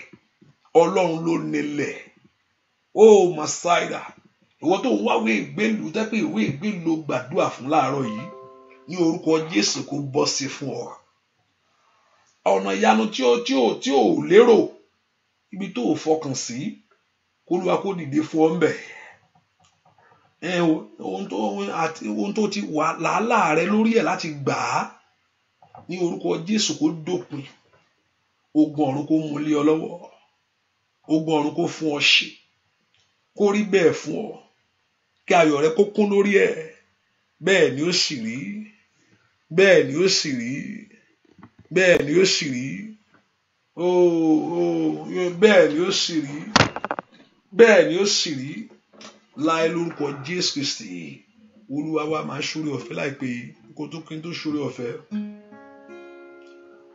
Speaker 2: Ọlọ́run ló nílẹ̀ Màsáìdà ìwọ tó ń wáwé ìgbélú tẹ́pẹ́ ìwé ìgbélú gbàdúrà fún láàárọ̀ yìí ní orúkọ Jésù kó bọ́ sí fún ọ ọ̀nà ìyanu tí ò lérò ibi tó ò fọkàn sí kó Olúwa kó dìde fún ọ ń bẹ̀ ohun tó ti wà làálàá rẹ lórí ẹ̀ láti gbà á ní orúkọ Jésù kó dópin ogun ọ̀run kó mú lé ọ lọ́wọ́ ogun ọ̀run kó fún ọ ṣe kó rí bẹ́ẹ̀ fún ọ kí ayọ̀ rẹ kó kún lórí ẹ̀ bẹ́ẹ̀ ni ó sì rí bẹ́ẹ̀ ni ó sì rí bẹ́ẹ̀ ni ó sì rí bẹ́ẹ̀ ni ó sì rí bẹ́ẹ̀ ni ó sì rí láì lórúkọ Jésù Kristi Olúwa wa máa ṣúre ọ̀fẹ́ láìpẹ́ kó tó kí n tó ṣúre ọ̀fẹ́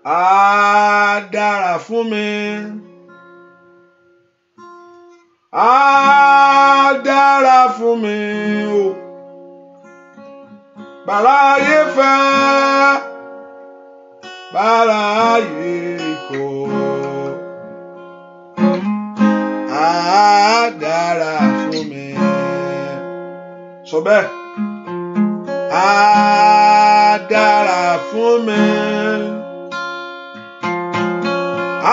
Speaker 2: á dára fún mi. Á dára fún mi o. Bàráyé fẹ́, bàráyé kọ̀. Á dára fún mi. Sọ bẹ́ẹ̀. Á dára fún mi.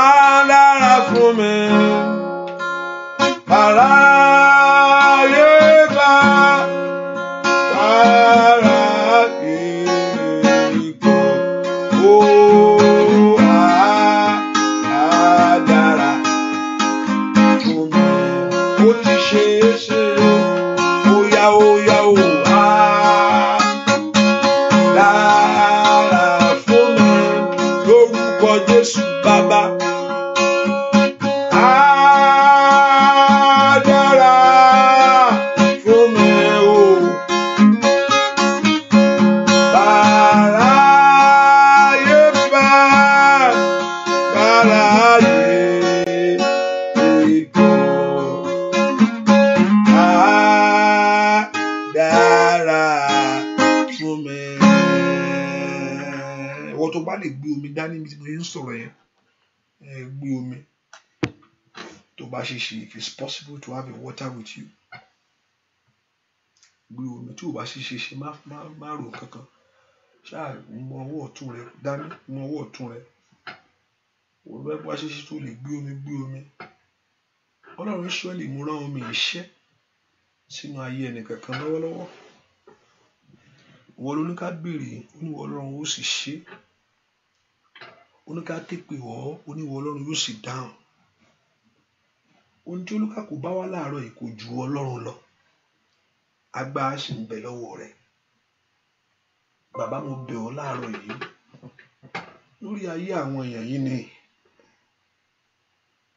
Speaker 2: Á dára fún mi. Bàráyé fẹ́, bàráyé kọ̀. Ó á dára fún mi. Ó ti ṣe é ṣe. Óyá óyá ó á dára fún mi. Lórúkọ Jésù Bàbá. Lè gbé omi dání bí mo ń sọ̀rọ̀ yẹn, gbé omi tó bá ṣe ṣe. If it's possible to have a water with you, gbé omi. Tí o bá ṣe ṣe má rò kankan, ṣáà mú ọwọ́ ọ̀tún rẹ dání, mú ọwọ́ ọ̀tún rẹ. Òwúrọ̀ bá ṣe ṣe tó lè gbé omi, gbé omi. Ọlọ́run Ísírẹ́lì mú rán omi ìṣẹ́ sínú ayé ẹnìkankan lọ́wọ́lọ́wọ́. Wọ́n ló ní ká béèrè, oníwọ̀ Ọlọ́run ó sì ṣe. Ó ní ká képe ọ́, oníwọ̀ Ọlọ́run yóò sì dáhùn. Ohun tí olúkàkú bá wá láàárọ̀ yìí kò ju Ọlọ́run lọ. Agbára sì ń bẹ lọ́wọ́ rẹ̀. Bàbá mo bẹ̀ ọ́ láàárọ̀ yìí lórí ayé àwọn èèyàn yìí ni.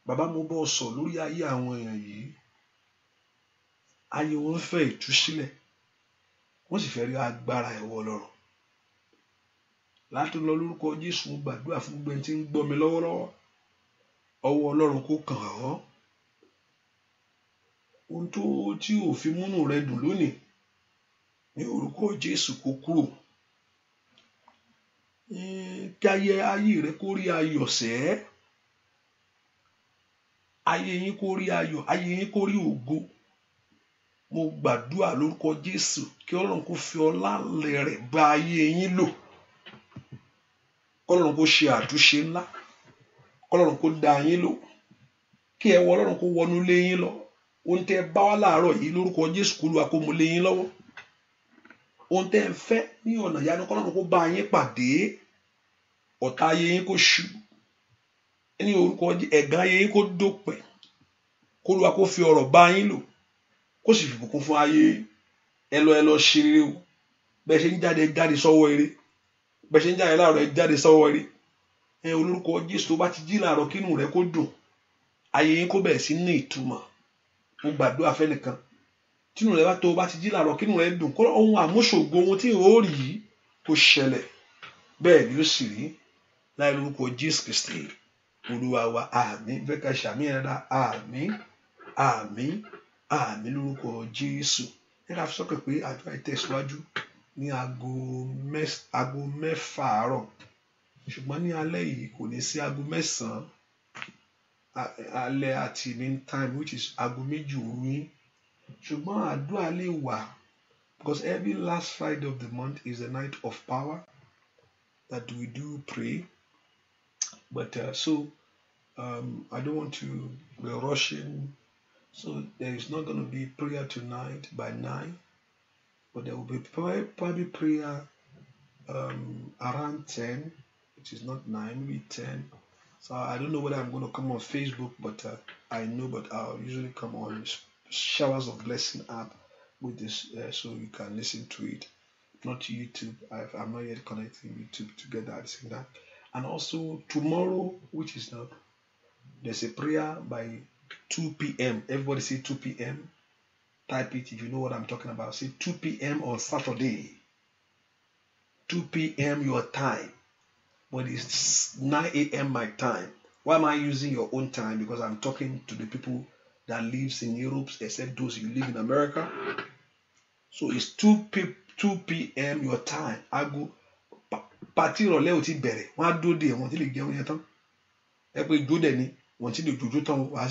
Speaker 2: Bàbá mo bọ́ sọ lórí ayé àwọn èèyàn yìí. Ayé wọn fẹ́ ìtúsílẹ̀, wọ́n sì fẹ́ rí agbára ẹ̀wọ̀ Ọlọ́run. Láti lọ lórúkọ Jésù mo gbàdúrà fún gbogbo ẹni tí ń gbọ́ mi lọ́wọ́lọ́wọ́. Ọwọ́ Ọlọ́run kó kàn ọ́. Ohun tí ò fi múnú rẹ dùn lónìí ní orúkọ Jésù kó kúrò. Kí ayé rẹ kó rí ayọ̀ sẹ́. Ayé yín kó rí ayọ̀, ayé yín kó rí ògo. Mo gbàdúrà lórúkọ Jésù kí Ọlọ́run kó fi ọlá rẹ̀ bá ayé yín lò. Ọlọ́run kó ṣe àtúnṣe ńlá. Ọlọ́run kó dá yín lò. Kí ẹwọ Ọlọ́run kó wọnú lé yín lọ. Ohun tẹ́ bá wá láàárọ̀ yìí lórúkọ Jésù kó Olúwa kó mú lé yín lọ́wọ́. Ohun tẹ́ ń fẹ́ ní ọ̀nà ìyanu k'Ọlọ́run kó bá yín pàdé. Ọ̀tá ayé yín kó ṣú. Ní orúkọ ẹ̀gàn ayé yín kó dópin. Kó Olúwa kó fi ọ̀rọ̀ bá yín lò. Kó sì fi ìbùkún fún ayé. Ẹ lọ ṣe rere o. Bẹ́ẹ̀ ṣe ń jáde sọ́wọ́ ire. Bẹ́ẹ̀ ṣe ń jáde láàárọ̀ ẹ jáde sọ́wọ́ ire. Olórúkọ Jésù tó bá ti jí láàárọ̀ kínú rẹ kó dùn. Ayé yín kó bẹ̀rẹ̀ sí ní ìtumọ̀. Mo gbàdúrà fẹ́nìkan. Tínú rẹ bá tó bá ti jí láàárọ̀ kínú rẹ dùn. Kó ohun àmúṣògo ohun tí ó rí kó ṣẹlẹ̀. Bẹ́ẹ̀ ni ó sì rí. Láì lórúkọ Jésù Kristi Olúwa wa. Àmín. Fẹ́ ká ṣàmì ẹ̀dá. Àmín. Àmín. Àmín lórúkọ Jésù. Ẹ ká fi sọ́kàn pé àdúrà ìtẹ̀síwájú ní aago 6 àárọ̀. Ṣùgbọ́n ní alẹ́ yìí kò ní sí aago 9 alẹ́ àti evening time, which is aago 2 òru yín. Ṣùgbọ́n àdúrà lè wà because every last Friday of the month is a night of power that we do pray. But I don't want to be rushing. So there is not going to be prayer tonight by 9, but there will be probably prayer around 10, which is not 9, maybe 10. So I don't know whether I'm going to come on Facebook, but I know, but I'll usually come on Showers of Blessing app with this, so you can listen to it. Not YouTube. I'm not yet connecting YouTube together at the same time. And also tomorrow, which is now, there's a prayer by 2 p.m. Everybody say 2 p.m. Type it if you know what I'm talking about. Say 2 p.m. on Saturday. 2 p.m. your time. but it's 9 a.m. my time. Why am I using your own time? Because I'm talking to the people that lives in Europe, except those who live in America. So it's 2 p.m. your time. I go party ìrọ̀lẹ́ ò ti bẹ̀rẹ̀. Wọ́n á dúró dè wọ́n tí lè jẹun yẹn tán. Ẹ pé jó dẹ̀ ni wọ́n ti lè jòjó tán wàá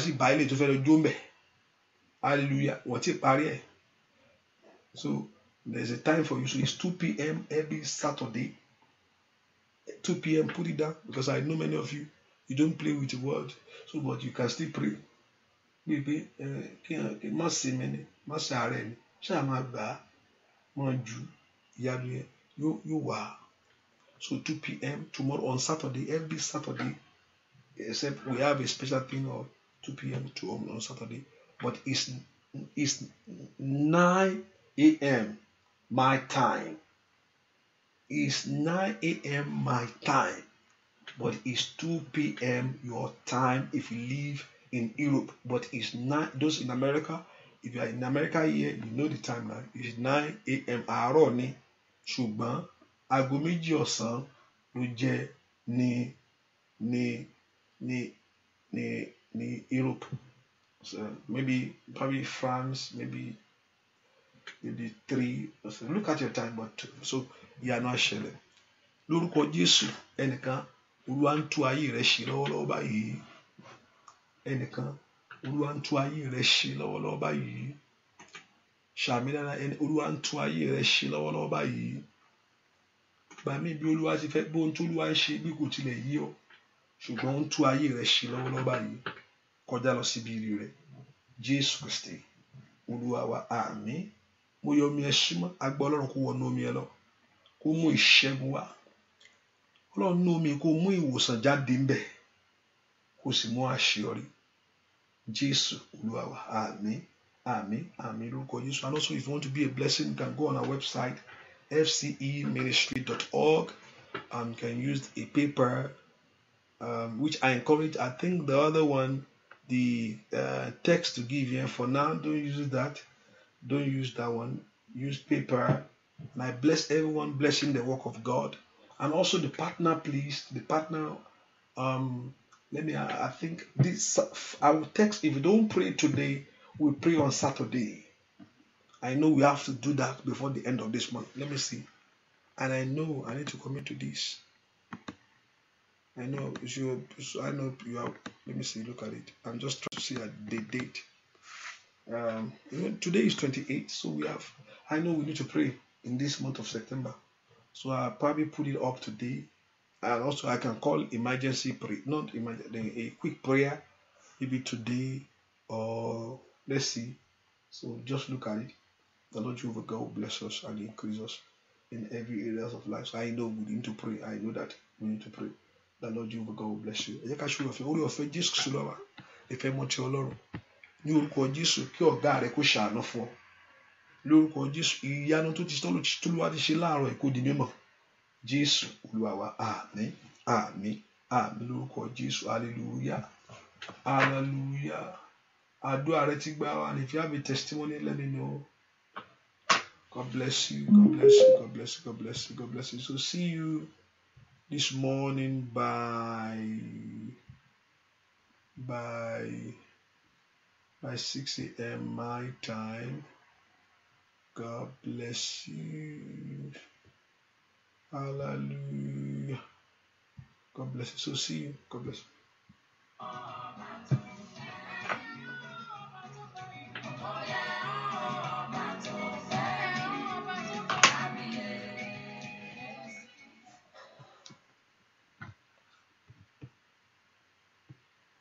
Speaker 2: sì bá ilé tó fẹ́ lọ jó mbẹ̀. Hallelujah. Wọ́n ti parí ẹ̀. So there's a time for you. So it's 2 p.m. every Saturday. 2 p.m. Put it down, because I know many of you don't play with the word. So but you can still pray. Maybe má ṣe mẹ́ni, má ṣe àárẹ̀ ni, ṣáà máa gbà á, máa ju ìyanu yẹn yóò wà. So 2 p.m. tomorrow on Saturday, every Saturday, except we have a special thing of 2 p.m. on Saturday, but it's 9 a.m. my time. It's 9 a.m. my time, but it's 2 p.m. your time if you live in Europe. But it's 9, those in America, if you are in America here, you know the time now. It's 9 a.m. àárọ̀ ni, ṣùgbọ́n aago méjì ọ̀sán ló jẹ́ ní Europe. So maybe probably France, maybe 3. So look at your time, but so ìyanu á ṣẹlẹ̀. Lórúkọ Jésù, ẹnìkan Olúwa ń tú ayé rẹ̀ ṣe lọ́wọ́lọ́wọ́ báyìí. Ẹnìkan Olúwa ń tú ayé rẹ̀ ṣe lọ́wọ́lọ́wọ́ báyìí. Ṣàmì dára, Olúwa ń tú ayé rẹ̀ ṣe lọ́wọ́lọ́wọ́ báyìí. Gbà mí bí Olúwa ti fẹ́, bóhun tí Olúwa ń ṣe bí kò tilẹ̀ yé ọ, ṣùgbọ́n ó ń tú ayé rẹ̀ ṣe lọ́wọ́lọ́wọ́ báyìí. Kọjá lọ síbi ire rẹ̀. Jésù Kristi Olúwa wa, àmín. Mo yọ omi ẹ súnmọ́, agbọ́ Ọlọ́run kó wọnú omi ẹ lọ, kó mú ìṣẹ́gun wá. Ọlọ́run nú omi kó mú ìwòsàn jáde ńbẹ̀, kó sì mú àṣeyọrí. Jésù Olúwa wa, àmín, àmín, àmín lórúkọ Jésù. And also if you want to be a blessing, you can go on our website fceministry.org. You can use a paper, which I encourage. I think the other one, the text to give here for now, don't use that. Don't use that one. Use paper. And I bless everyone blessing the work of God. And also the partner, please. The partner, I think this, I will text, if you don't pray today, we'll pray on Saturday. I know we have to do that before the end of this month. Let me see. And I know I need to commit to this. I know you have, let me see, look at it. I'm just trying to see the date. Today is 28, so I know we need to pray in this month of September. So I'll probably put it up today. And also I can call emergency prayer, not emergency, a quick prayer, maybe today, or let's see. So just look at it. The Lord Jehovah God will bless us and increase us in every area of life. So I know we need to pray. I know that we need to pray. The Lord Jehovah God will bless you. Ẹ jẹ́ ká ṣe orí ọ̀fẹ́ Jésù Kristi lọ́wọ́. Ìfẹ́ mọ́ ti Ọlọ́run. Ní orúkọ Jésù, kí ọ̀gá rẹ kó ṣàánú fún ọ. Lórúkọ Jésù, ìyanu tó Olúwa ti ṣe láàárọ̀ ẹ̀ kó di mímọ̀. Jésù Olúwa wa, àmín, àmín, àmín lórúkọ Jésù. Hallelujah, hallelujah. Àdúrà rẹ ti gbà wá. And if you have a testimony, let me know. God bless you. God bless you. God bless you. God bless you. God bless you. So see you this morning by 6 a.m. my time. God bless you. Hallelujah. God bless you. So see you. God bless you.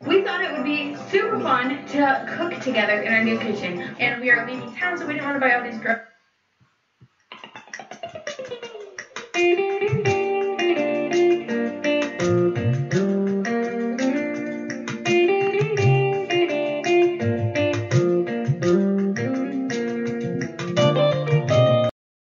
Speaker 3: We thought it would be super fun to cook together in our new kitchen, and we are leaving town, so we didn't want to buy all these groceries.